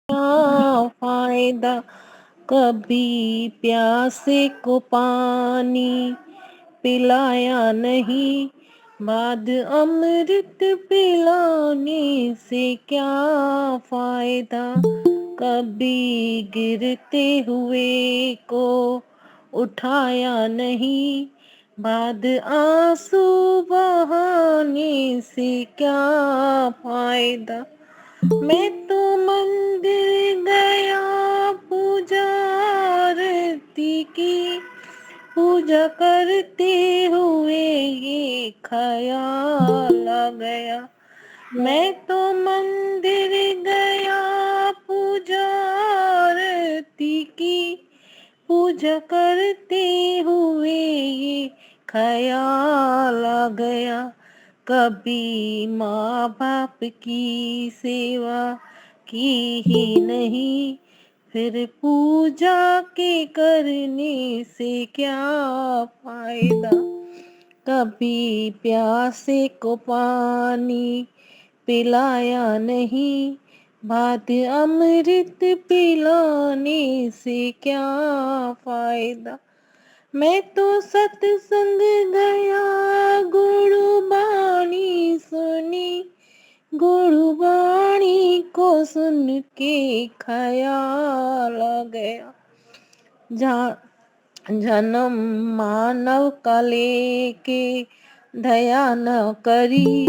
क्या फायदा, कभी प्यासे को पानी पिलाया नहीं, बाद अमृत पिलाने से क्या फायदा। कभी गिरते हुए को उठाया नहीं, बाद आंसू बहाने से क्या फायदा। मैं तो मंदिर गया, पूजा आरती की, पूजा करते हुए ये ख्याल आ गया। मैं तो मंदिर गया, पूजा आरती की, पूजा करते हुए ये ख्याल आ गया। कभी माँ बाप की सेवा की ही नहीं, फिर पूजा के करने से क्या फायदा। कभी प्यासे को पानी पिलाया नहीं, बाद अमृत पिलाने से क्या फायदा। मैं तो सत्संग गया, गुरुबाणी सुनी, गुरुबाणी को सुन के ख्याल आ गया। जन्म मानव का लेके दया न करी,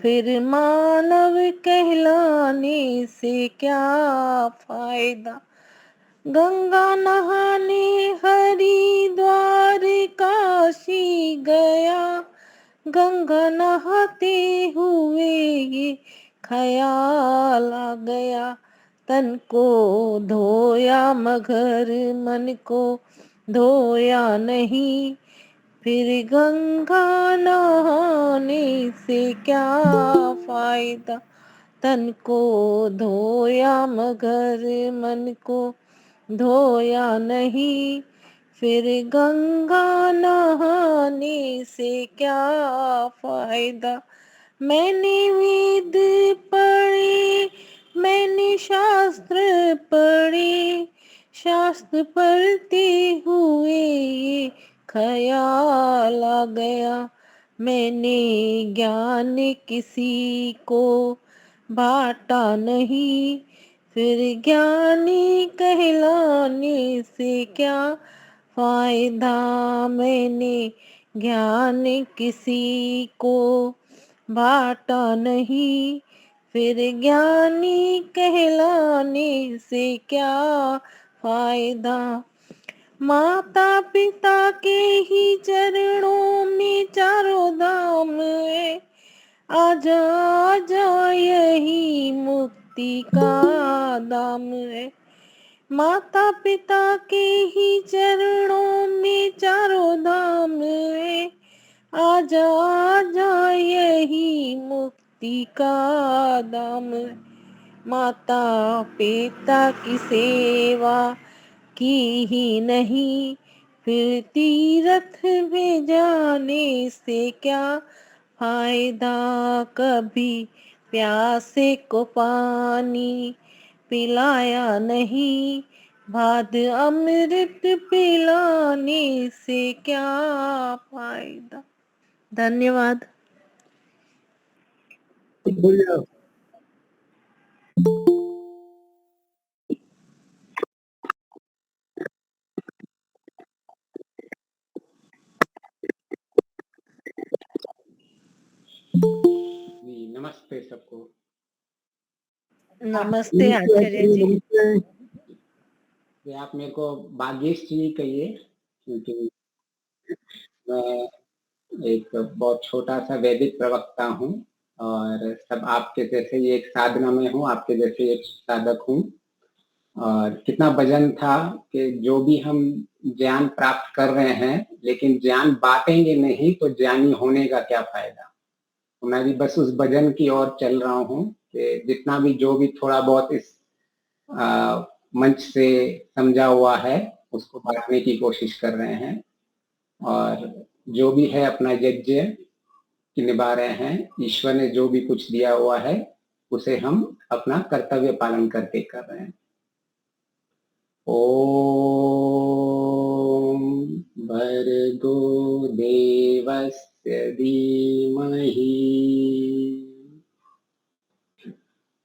फिर मानव कहलाने से क्या फायदा। गंगा नहाने हरिद्वार काशी गया, गंगा नहाते हुए ये ख्याल आ गया। तन को धोया मगर मन को धोया नहीं, फिर गंगा नहाने से क्या फायदा। तन को धोया मगर मन को धोया नहीं, फिर गंगा नहाने से क्या फायदा। मैंने वेद पढ़े, मैंने शास्त्र पढ़े, शास्त्र पढ़ते हुए ये ख्याल आ गया। मैंने ज्ञान किसी को बांटा नहीं, फिर ज्ञानी कहलाने से क्या फायदा। मैंने ज्ञान किसी को बांटा नहीं, फिर ज्ञानी कहलाने से क्या फायदा। माता पिता के ही चरणों में चारों धाम है, आजा आजा यही मुक्ति का दाम है। माता पिता के ही चरणों में चारों धाम है, आजा आजा यही मुक्ति का दाम है। माता पिता की सेवा की ही नहीं, फिर तीर्थ में जाने से क्या फायदा। कभी प्यासे को पानी पिलाया नहीं, बाद अमृत पिलाने से क्या फायदा। धन्यवाद। बढ़िया। जी नमस्ते सबको। नमस्ते आचार्य जी। नमस्ते। आप मेरे को भाग्येश जी कहिए, क्योंकि मैं एक बहुत छोटा सा वैदिक प्रवक्ता हूँ और सब आपके जैसे ही एक साधना में हूँ, आपके जैसे एक साधक हूँ। और कितना भजन था कि जो भी हम ज्ञान प्राप्त कर रहे हैं, लेकिन ज्ञान बांटेंगे नहीं तो ज्ञानी होने का क्या फायदा। तो मैं भी बस उस भजन की ओर चल रहा हूँ कि जितना भी जो भी थोड़ा बहुत इस मंच से समझा हुआ है उसको बांटने की कोशिश कर रहे हैं, और जो भी है अपना यज्ञ की निभा रहे हैं। ईश्वर ने जो भी कुछ दिया हुआ है उसे हम अपना कर्तव्य पालन करके कर रहे हैं। ओम भर्गो देवस्य धीमहि।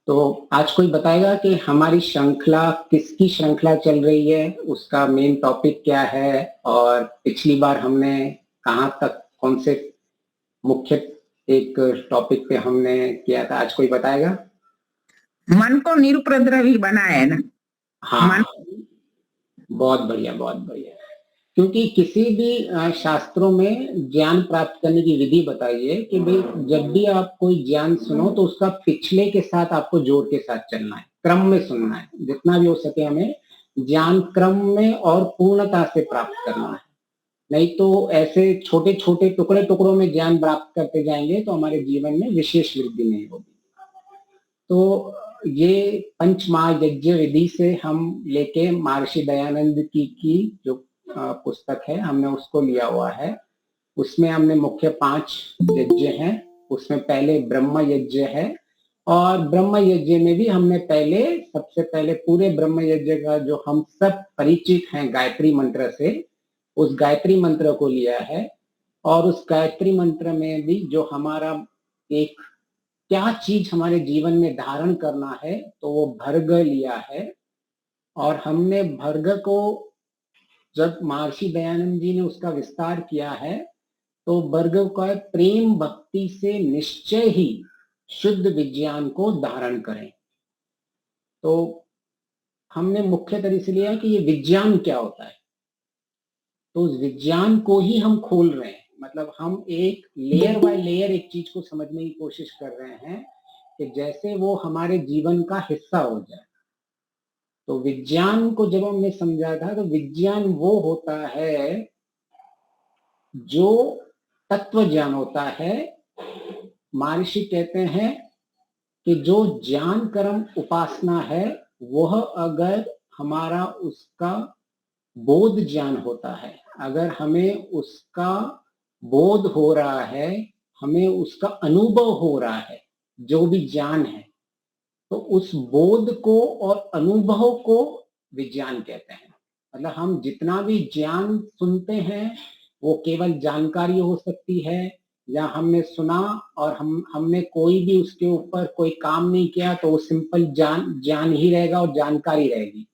तो आज कोई बताएगा कि हमारी श्रृंखला किसकी श्रृंखला चल रही है, उसका मेन टॉपिक क्या है, और पिछली बार हमने कहाँ तक कौन से मुख्य एक टॉपिक पे हमने किया था? आज कोई बताएगा? मन को निरुपद्रवी बनाया है ना। हाँ, बहुत बढ़िया, बहुत बढ़िया। क्योंकि किसी भी शास्त्रों में ज्ञान प्राप्त करने की विधि बताई है कि भाई जब भी आप कोई ज्ञान सुनो तो उसका पिछले के साथ आपको जोड़ के साथ चलना है, क्रम में सुनना है, जितना भी हो सके हमें ज्ञान क्रम में और पूर्णता से प्राप्त करना है। नहीं तो ऐसे छोटे छोटे टुकड़े टुकड़ों में ज्ञान प्राप्त करते जाएंगे तो हमारे जीवन में विशेष वृद्धि नहीं होगी। तो ये पंच महायज्ञ विधि से हम लेके महर्षि दयानंद की जो पुस्तक है हमने उसको लिया हुआ है। उसमें हमने मुख्य 5 यज्ञ हैं। उसमें पहले ब्रह्म यज्ञ है, और ब्रह्म यज्ञ में भी हमने सबसे पहले पूरे ब्रह्म यज्ञ का जो हम सब परिचित हैं गायत्री मंत्र से, उस गायत्री मंत्र को लिया है। और उस गायत्री मंत्र में भी जो हमारा एक क्या चीज हमारे जीवन में धारण करना है तो वो भर्ग लिया है। और हमने भर्ग को जब महर्षि दयानंद जी ने उसका विस्तार किया है तो भर्ग का प्रेम भक्ति से निश्चय ही शुद्ध विज्ञान को धारण करें। तो हमने मुख्य तरह से लिया कि ये विज्ञान क्या होता है, तो उस विज्ञान को ही हम खोल रहे हैं। मतलब हम एक लेयर बाय लेयर एक चीज को समझने की कोशिश कर रहे हैं कि जैसे वो हमारे जीवन का हिस्सा हो जाए। तो विज्ञान को जब हमने समझा था तो विज्ञान वो होता है जो तत्व ज्ञान होता है। महर्षि कहते हैं कि जो ज्ञान कर्म उपासना है वह अगर हमारा उसका बोध ज्ञान होता है, अगर हमें उसका बोध हो रहा है, हमें उसका अनुभव हो रहा है, जो भी ज्ञान है, तो उस बोध को और अनुभव को विज्ञान कहते हैं। मतलब हम जितना भी ज्ञान सुनते हैं वो केवल जानकारी हो सकती है, या हमने सुना और हमने कोई भी उसके ऊपर कोई काम नहीं किया तो वो सिंपल ज्ञान ही रहेगा और जानकारी रहेगी।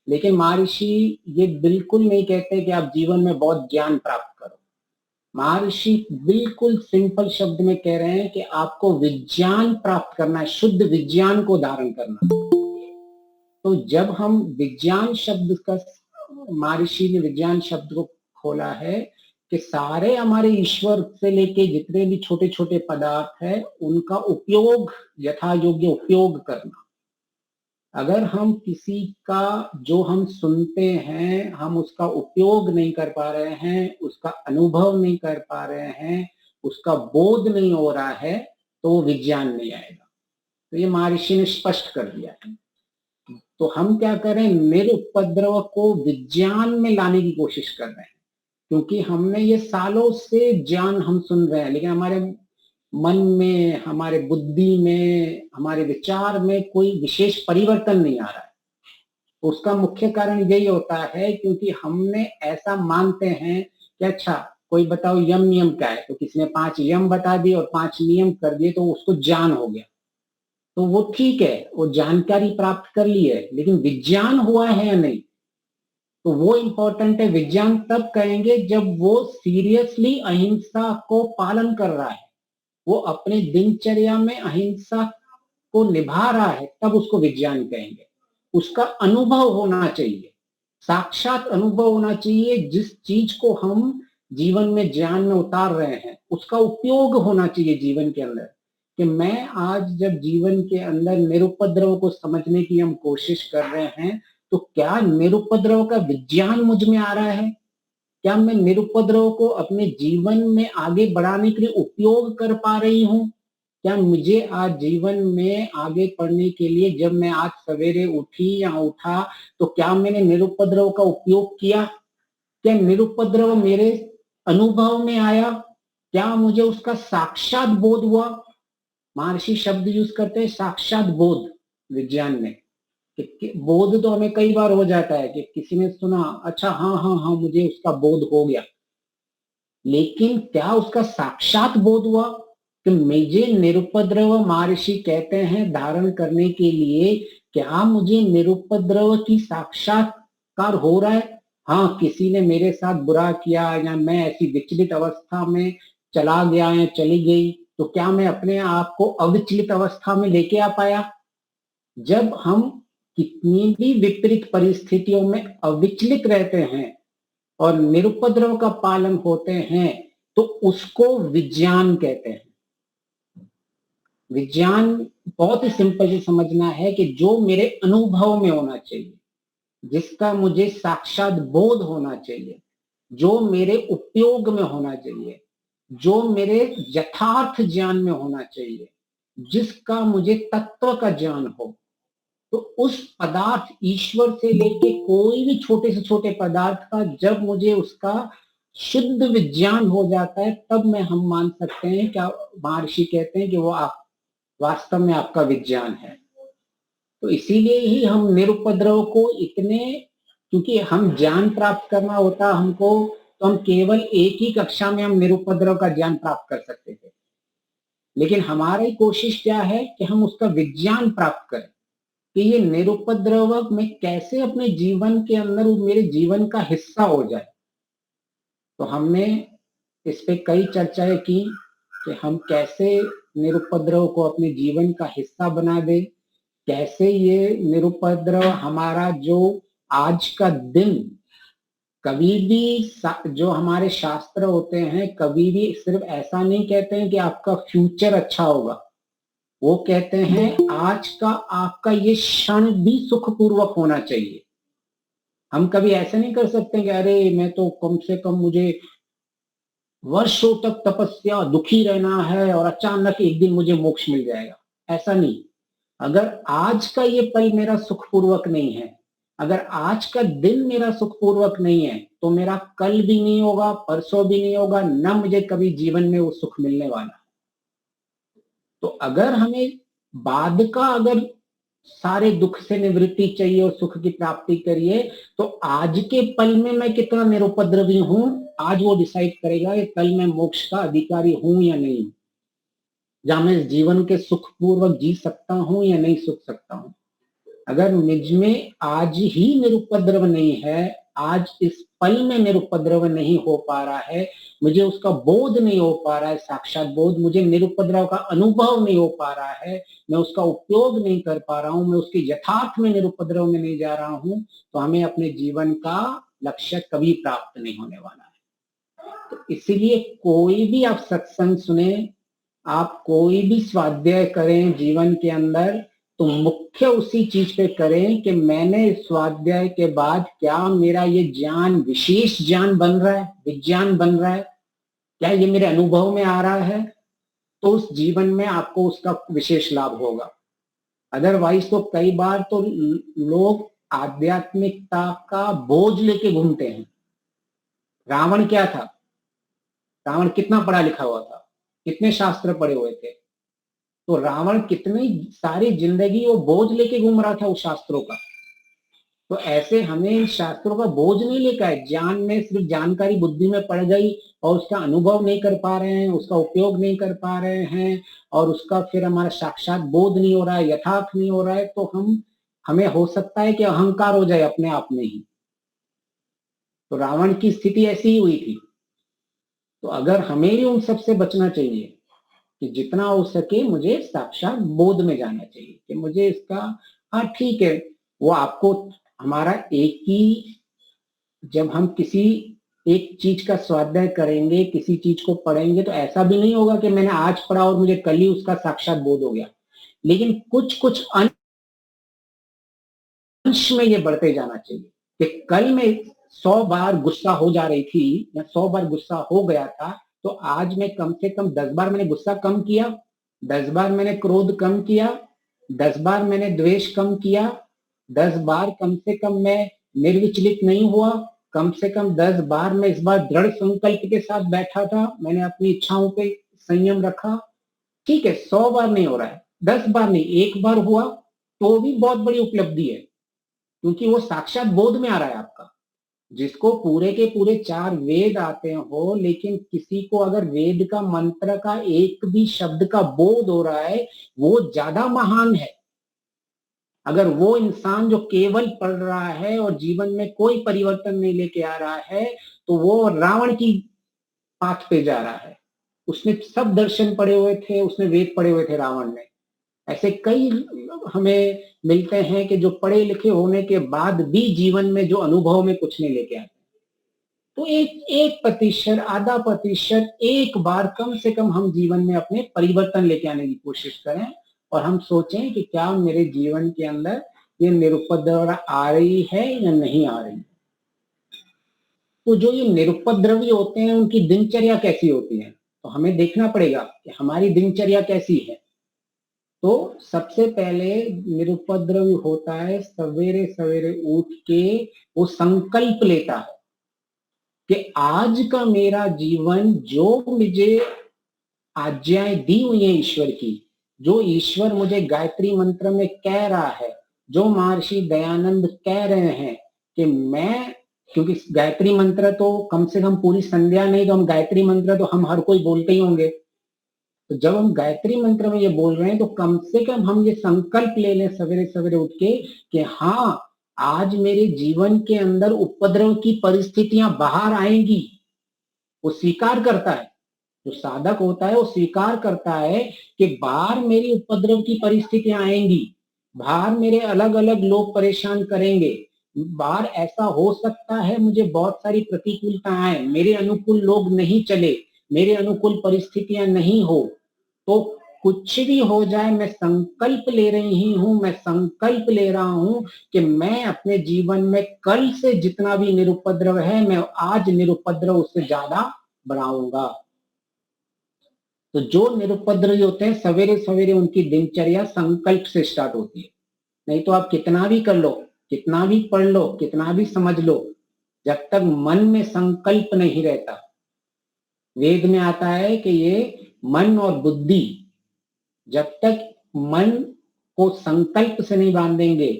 लेकिन महर्षि ये बिल्कुल नहीं कहते कि आप जीवन में बहुत ज्ञान प्राप्त करो। महर्षि बिल्कुल सिंपल शब्द में कह रहे हैं कि आपको विज्ञान प्राप्त करना है, शुद्ध विज्ञान को धारण करना। तो जब हम विज्ञान शब्द का, महर्षि ने विज्ञान शब्द को खोला है कि सारे हमारे ईश्वर से लेके जितने भी छोटे छोटे पदार्थ है उनका उपयोग, यथा योग्य उपयोग करना। अगर हम किसी का जो हम सुनते हैं हम उसका उपयोग नहीं कर पा रहे हैं, उसका अनुभव नहीं कर पा रहे हैं, उसका बोध नहीं हो रहा है, तो वो विज्ञान नहीं आएगा। तो ये महर्षि ने स्पष्ट कर दिया है। तो हम क्या करें, निरुपद्रव को विज्ञान में लाने की कोशिश कर रहे हैं। क्योंकि हमने ये सालों से ज्ञान हम सुन रहे हैं, लेकिन हमारे मन में, हमारे बुद्धि में, हमारे विचार में कोई विशेष परिवर्तन नहीं आ रहा है। उसका मुख्य कारण यही होता है क्योंकि हमने ऐसा मानते हैं कि अच्छा कोई बताओ यम नियम क्या है, तो किसी ने 5 यम बता दिए और 5 नियम कर दिए तो उसको ज्ञान हो गया। तो वो ठीक है, वो जानकारी प्राप्त कर ली है, लेकिन विज्ञान हुआ है या नहीं, तो वो इंपॉर्टेंट है। विज्ञान तब कहेंगे जब वो सीरियसली अहिंसा को पालन कर रहा है, वो अपने दिनचर्या में अहिंसा को निभा रहा है, तब उसको विज्ञान कहेंगे। उसका अनुभव होना चाहिए, साक्षात अनुभव होना चाहिए। जिस चीज को हम जीवन में ज्ञान में उतार रहे हैं उसका उपयोग होना चाहिए जीवन के अंदर। कि मैं आज जब जीवन के अंदर निरुपद्रव को समझने की हम कोशिश कर रहे हैं तो क्या निरुपद्रव का विज्ञान मुझ में आ रहा है? क्या मैं निरुपद्रव को अपने जीवन में आगे बढ़ाने के लिए उपयोग कर पा रही हूँ? क्या मुझे आज जीवन में आगे बढ़ने के लिए, जब मैं आज सवेरे उठी या उठा, तो क्या मैंने निरुपद्रव का उपयोग किया? क्या निरुपद्रव मेरे अनुभव में आया? क्या मुझे उसका साक्षात बोध हुआ? महर्षि शब्द यूज करते हैं साक्षात बोध विज्ञान में, कि बोध तो हमें कई बार हो जाता है कि किसी ने सुना, अच्छा हाँ हाँ हाँ मुझे उसका बोध हो गया, लेकिन क्या उसका साक्षात बोध हुआ कि मुझे निरुपद्रव, महर्षि कहते हैं धारण करने के लिए, क्या मुझे निरुपद्रव की साक्षात्कार हो रहा है? हाँ, किसी ने मेरे साथ बुरा किया या मैं ऐसी विचलित अवस्था में चला गया या चली गई, तो क्या मैं अपने आप को अविचलित अवस्था में लेके आ पाया? जब हम कितनी भी विपरीत परिस्थितियों में अविचलित रहते हैं और निरुपद्रव का पालन होते हैं, तो उसको विज्ञान कहते हैं। विज्ञान बहुत ही सिंपल से समझना है कि जो मेरे अनुभव में होना चाहिए, जिसका मुझे साक्षात बोध होना चाहिए, जो मेरे उपयोग में होना चाहिए, जो मेरे यथार्थ ज्ञान में होना चाहिए, जिसका मुझे तत्व का ज्ञान हो, तो उस पदार्थ, ईश्वर से लेके कोई भी छोटे से छोटे पदार्थ का जब मुझे उसका शुद्ध विज्ञान हो जाता है, तब मैं हम मान सकते हैं, क्या महर्षि कहते हैं कि वो आप वास्तव में आपका विज्ञान है। तो इसीलिए ही हम निरुपद्रव को इतने, क्योंकि हम ज्ञान प्राप्त करना होता हमको, तो हम केवल एक ही कक्षा में हम निरुपद्रव का ज्ञान प्राप्त कर सकते थे, लेकिन हमारी कोशिश क्या है कि हम उसका विज्ञान प्राप्त करें कि ये निरुपद्रव में कैसे अपने जीवन के अंदर वो मेरे जीवन का हिस्सा हो जाए। तो हमने इस पे कई चर्चाएं की कि हम कैसे निरुपद्रव को अपने जीवन का हिस्सा बना दे, कैसे ये निरुपद्रव हमारा जो आज का दिन, कभी भी जो हमारे शास्त्र होते हैं कभी भी सिर्फ ऐसा नहीं कहते हैं कि आपका फ्यूचर अच्छा होगा, वो कहते हैं आज का आपका ये क्षण भी सुखपूर्वक होना चाहिए। हम कभी ऐसा नहीं कर सकते कि अरे मैं तो कम से कम मुझे वर्षों तक तपस्या दुखी रहना है और अचानक एक दिन मुझे मोक्ष मिल जाएगा, ऐसा नहीं। अगर आज का ये पल मेरा सुखपूर्वक नहीं है, अगर आज का दिन मेरा सुखपूर्वक नहीं है, तो मेरा कल भी नहीं होगा, परसों भी नहीं होगा, न मुझे कभी जीवन में वो सुख मिलने वाला। तो अगर हमें बाद का अगर सारे दुख से निवृत्ति चाहिए और सुख की प्राप्ति करिए, तो आज के पल में मैं कितना निरुपद्रवी हूं, आज वो डिसाइड करेगा कि कल मैं मोक्ष का अधिकारी हूं या नहीं, जहां मैं जीवन के सुखपूर्वक जी सकता हूं या नहीं सुख सकता हूं। अगर मुझ में आज ही निरुपद्रव नहीं है, आज इस पल में निरुपद्रव नहीं हो पा रहा है, मुझे उसका बोध नहीं हो पा रहा है, साक्षात बोध, मुझे निरुपद्रव का अनुभव नहीं हो पा रहा है, मैं उसका उपयोग नहीं कर पा रहा हूं, मैं उसके यथार्थ में निरुपद्रव में नहीं जा रहा हूं, तो हमें अपने जीवन का लक्ष्य कभी प्राप्त नहीं होने वाला है। तो इसीलिए कोई भी आप सत्संग सुने, आप कोई भी स्वाध्याय करें जीवन के अंदर, तो मुख्य उसी चीज पे करें कि मैंने स्वाध्याय के बाद क्या मेरा ये ज्ञान विशेष ज्ञान बन रहा है, विज्ञान बन रहा है, क्या ये मेरे अनुभव में आ रहा है, तो उस जीवन में आपको उसका विशेष लाभ होगा। अदरवाइज तो कई बार तो लोग आध्यात्मिकता का बोझ लेके घूमते हैं। रावण क्या था? रावण कितना पढ़ा लिखा हुआ था, कितने शास्त्र पढ़े हुए थे, तो रावण कितनी सारी जिंदगी वो बोझ लेके घूम रहा था उस शास्त्रों का। तो ऐसे हमें इन शास्त्रों का बोझ नहीं लेकर है, ज्ञान में सिर्फ जानकारी बुद्धि में पड़ गई और उसका अनुभव नहीं कर पा रहे हैं, उसका उपयोग नहीं कर पा रहे हैं, और उसका फिर हमारा साक्षात बोध नहीं हो रहा है, यथार्थ नहीं हो रहा है, तो हमें हो सकता है कि अहंकार हो जाए अपने आप में ही। तो रावण की स्थिति ऐसी ही हुई थी। तो अगर हमें भी उन सबसे बचना चाहिए कि जितना हो सके मुझे साक्षात बोध में जाना चाहिए कि मुझे इसका, हाँ ठीक है, वो आपको हमारा एक ही, जब हम किसी एक चीज का स्वाध्याय करेंगे, किसी चीज को पढ़ेंगे, तो ऐसा भी नहीं होगा कि मैंने आज पढ़ा और मुझे कल ही उसका साक्षात बोध हो गया, लेकिन कुछ कुछ अंश में ये बढ़ते जाना चाहिए कि कल में 100 बार गुस्सा हो जा रही थी या 100 बार गुस्सा हो गया था, तो आज मैं कम से कम 10 बार मैंने गुस्सा कम किया, 10 बार मैंने क्रोध कम किया, 10 बार मैंने द्वेष कम किया, 10 बार कम से कम मैं निर्विचलित नहीं हुआ, कम से कम 10 बार मैं इस बार दृढ़ संकल्प के साथ बैठा था, मैंने अपनी इच्छाओं पे संयम रखा, ठीक है, 100 बार नहीं हो रहा है, 10 बार नहीं, 1 बार हुआ तो भी बहुत बड़ी उपलब्धि है, क्योंकि वो साक्षात बोध में आ रहा है आपका। जिसको पूरे के पूरे 4 वेद आते हो, लेकिन किसी को अगर वेद का मंत्र का एक भी शब्द का बोध हो रहा है, वो ज्यादा महान है। अगर वो इंसान जो केवल पढ़ रहा है और जीवन में कोई परिवर्तन नहीं लेके आ रहा है, तो वो रावण की पाथ पे जा रहा है। उसने सब दर्शन पढ़े हुए थे, उसने वेद पढ़े हुए थे रावण ने। ऐसे कई हमें मिलते हैं कि जो पढ़े लिखे होने के बाद भी जीवन में जो अनुभव में कुछ नहीं लेके आते। तो 1% आधा प्रतिशत एक बार कम से कम हम जीवन में अपने परिवर्तन लेके आने की कोशिश करें, और हम सोचें कि क्या मेरे जीवन के अंदर ये निरुपद्रव आ रही है या नहीं आ रही। तो जो ये निरुपद्रवी होते हैं, उनकी दिनचर्या कैसी होती है, तो हमें देखना पड़ेगा कि हमारी दिनचर्या कैसी है। तो सबसे पहले निरुपद्रवी होता है सवेरे सवेरे उठ के वो संकल्प लेता है कि आज का मेरा जीवन जो मुझे आज्ञाएं दी हुई है ईश्वर की, जो ईश्वर मुझे गायत्री मंत्र में कह रहा है, जो महर्षि दयानंद कह रहे हैं कि मैं, क्योंकि गायत्री मंत्र तो कम से कम पूरी संध्या नहीं तो हम गायत्री मंत्र तो हम हर कोई बोलते ही होंगे। तो जब हम गायत्री मंत्र में ये बोल रहे हैं तो कम से कम हम ये संकल्प ले लें सवेरे सवेरे उठ के कि हाँ, आज मेरे जीवन के अंदर उपद्रव की परिस्थितियां बाहर आएंगी। वो स्वीकार करता है, जो साधक होता है वो स्वीकार करता है कि बाहर मेरी उपद्रव की परिस्थितियां आएंगी, बाहर मेरे अलग अलग लोग परेशान करेंगे, बाहर ऐसा हो सकता है मुझे बहुत सारी प्रतिकूलता आए, मेरे अनुकूल लोग नहीं चले, मेरे अनुकूल परिस्थितियां नहीं हो। तो कुछ भी हो जाए, मैं संकल्प ले रही हूं, मैं संकल्प ले रहा हूं कि मैं अपने जीवन में कल से जितना भी निरुपद्रव है, मैं आज निरुपद्रव उससे ज्यादा बढ़ाऊंगा। तो जो निरुपद्रवी होते हैं, सवेरे सवेरे उनकी दिनचर्या संकल्प से स्टार्ट होती है। नहीं तो आप कितना भी कर लो, कितना भी पढ़ लो, कितना भी समझ लो, जब तक मन में संकल्प नहीं रहता। वेद में आता है कि ये मन और बुद्धि, जब तक मन को संकल्प से नहीं बांधेंगे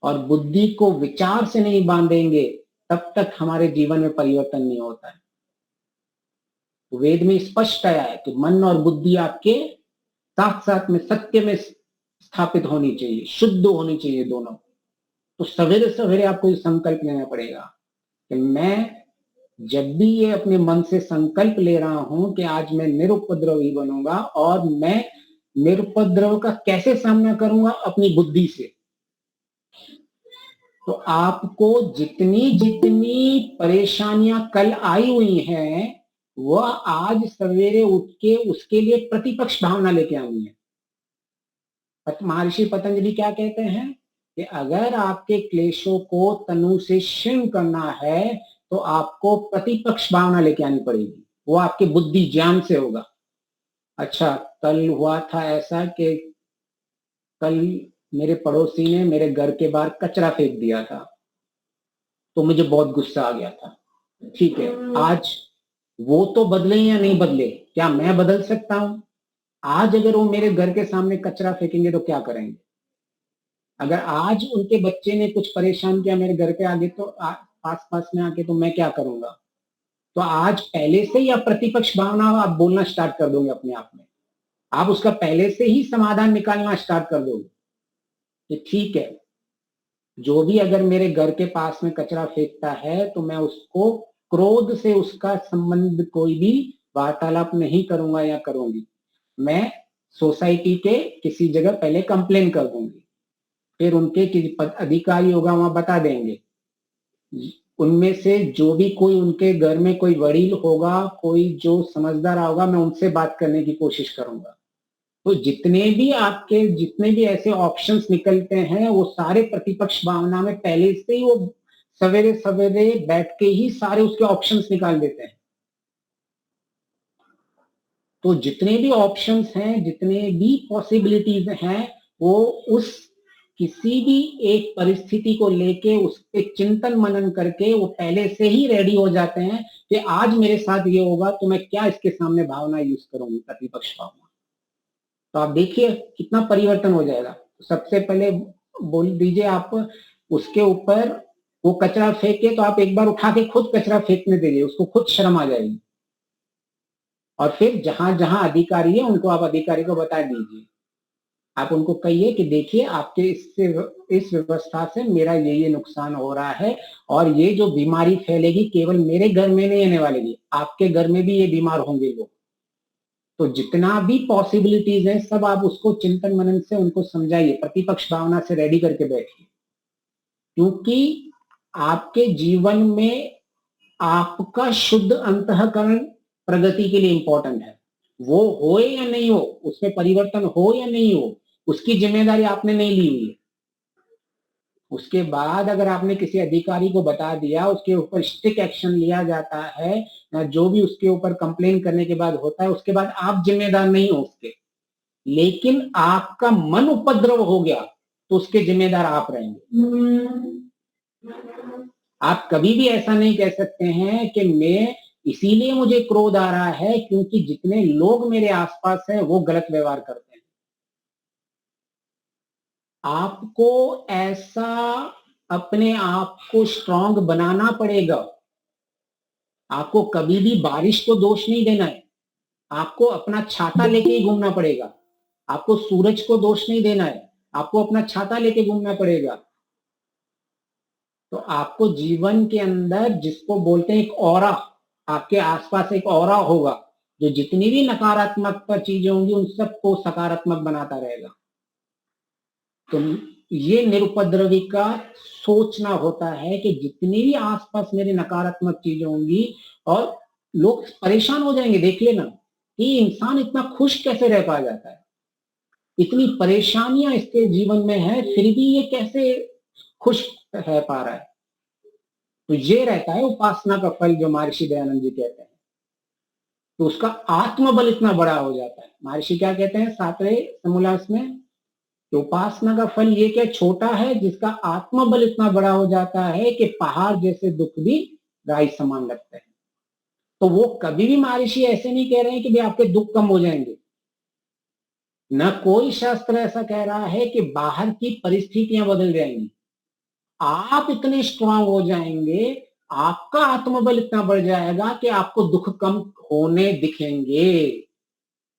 और बुद्धि को विचार से नहीं बांधेंगे, तब तक हमारे जीवन में परिवर्तन नहीं होता है। वेद में स्पष्ट आया है कि मन और बुद्धि आपके साथ साथ में सत्य में स्थापित होनी चाहिए, शुद्ध होनी चाहिए दोनों। तो सवेरे सवेरे आपको ये संकल्प लेना पड़ेगा कि मैं जब भी ये अपने मन से संकल्प ले रहा हूं कि आज मैं निरुपद्रवी बनूंगा, और मैं निरुपद्रव का कैसे सामना करूंगा, अपनी बुद्धि से। तो आपको जितनी जितनी परेशानियां कल आई हुई हैं, वह आज सवेरे उठ के उसके लिए प्रतिपक्ष भावना लेके आनी है। महर्षि पतंजलि क्या कहते हैं कि अगर आपके क्लेशों को तनु से क्षीण करना है, तो आपको प्रतिपक्ष भावना लेके आनी पड़ेगी। वो आपके बुद्धि ज्ञान से होगा। अच्छा, कल हुआ था ऐसा कि कल मेरे पड़ोसी ने मेरे घर के बाहर कचरा फेंक दिया था, तो मुझे बहुत गुस्सा आ गया था। ठीक है, आज वो तो बदले या नहीं बदले, क्या मैं बदल सकता हूं? आज अगर वो मेरे घर के सामने कचरा फेंकेंगे तो क्या करेंगे? अगर आज उनके बच्चे ने कुछ परेशान किया मेरे घर के आगे, तो पास पास में आके, तो मैं क्या करूंगा? तो आज पहले से ही आप प्रतिपक्ष भावना आप बोलना स्टार्ट कर दोगे अपने आप में। आप उसका पहले से ही समाधान निकालना स्टार्ट कर दोगे कि ठीक है, जो भी अगर मेरे घर के पास में कचरा फेंकता है, तो मैं उसको क्रोध से उसका संबंध कोई भी वार्तालाप नहीं करूंगा या करूंगी। मैं सोसाइटी के किसी जगह पहले कंप्लेन कर दूंगी, फिर उनके किसी अधिकारी होगा वहां बता देंगे, उनमें से जो भी कोई उनके घर में कोई वडील होगा, कोई जो समझदार होगा, मैं उनसे बात करने की कोशिश करूंगा। तो जितने भी ऐसे ऑप्शंस निकलते हैं, वो सारे प्रतिपक्ष भावना में पहले से ही वो सवेरे सवेरे बैठ के ही सारे उसके ऑप्शंस निकाल देते हैं। तो जितने भी ऑप्शंस हैं, जितने भी पॉसिबिलिटीज हैं, वो उस किसी भी एक परिस्थिति को लेके उस पे चिंतन मनन करके वो पहले से ही रेडी हो जाते हैं कि आज मेरे साथ ये होगा तो मैं क्या इसके सामने भावना यूज करूंगी, प्रतिपक्ष भावना। तो आप देखिए कितना परिवर्तन हो जाएगा। सबसे पहले बोल दीजिए आप उसके ऊपर वो कचरा फेंके, तो आप एक बार उठा के खुद कचरा फेंकने दीजिए, उसको खुद शर्म आ जाएगी। और फिर जहां जहां अधिकारी है उनको आप अधिकारी को बता दीजिए, आप उनको कहिए कि देखिए आपके इससे इस व्यवस्था से मेरा ये नुकसान हो रहा है, और ये जो बीमारी फैलेगी केवल मेरे घर में नहीं आने वाली, आपके घर में भी ये बीमार होंगे लोग। तो जितना भी पॉसिबिलिटीज है सब आप उसको चिंतन मनन से उनको समझाइए, प्रतिपक्ष भावना से रेडी करके बैठिए, क्योंकि आपके जीवन में आपका शुद्ध अंतःकरण प्रगति के लिए इंपॉर्टेंट है। वो हो या नहीं हो, उसमें परिवर्तन हो या नहीं हो, उसकी जिम्मेदारी आपने नहीं ली हुई है। उसके बाद अगर आपने किसी अधिकारी को बता दिया, उसके ऊपर स्ट्रिक्ट एक्शन लिया जाता है, जो भी उसके ऊपर कंप्लेन करने के बाद होता है, उसके बाद आप जिम्मेदार नहीं हो उसके, लेकिन आपका मन उपद्रव हो गया तो उसके जिम्मेदार आप रहेंगे। आप कभी भी ऐसा नहीं कह सकते हैं कि मैं इसीलिए मुझे क्रोध आ रहा है क्योंकि जितने लोग मेरे आसपास हैं वो गलत व्यवहार करते हैं। आपको ऐसा अपने आप को स्ट्रांग बनाना पड़ेगा। आपको कभी भी बारिश को दोष नहीं देना है, आपको अपना छाता लेके ही घूमना पड़ेगा। आपको सूरज को दोष नहीं देना है, आपको अपना छाता लेके घूमना पड़ेगा। तो आपको जीवन के अंदर जिसको बोलते हैं एक ऑरा, आपके आसपास एक ऑरा होगा जो जितनी भी नकारात्मक चीजें होंगी उन सबको सकारात्मक बनाता रहेगा। तो ये निरुपद्रवी का सोचना होता है कि जितनी भी आसपास मेरे नकारात्मक चीजें होंगी, और लोग परेशान हो जाएंगे, देख लेना कि इंसान इतना खुश कैसे रह पा जाता है, इतनी परेशानियां इसके जीवन में है फिर भी ये कैसे खुश रह पा रहा है। तो ये रहता है उपासना का फल जो महर्षि दयानंद जी कहते हैं। तो उसका आत्मबल इतना बड़ा हो जाता है। महर्षि क्या कहते हैं 7वें समोल्लास में, तो उपासना का फल ये क्या छोटा है, जिसका आत्मबल इतना बड़ा हो जाता है कि पहाड़ जैसे दुख भी राई समान लगते हैं। तो वो कभी भी महर्षि ऐसे नहीं कह रहे हैं कि भाई आपके दुख कम हो जाएंगे, न कोई शास्त्र ऐसा कह रहा है कि बाहर की परिस्थितियां बदल जाएंगी। आप इतने स्ट्रांग हो जाएंगे, आपका आत्मबल इतना बढ़ जाएगा कि आपको दुख कम होने दिखेंगे,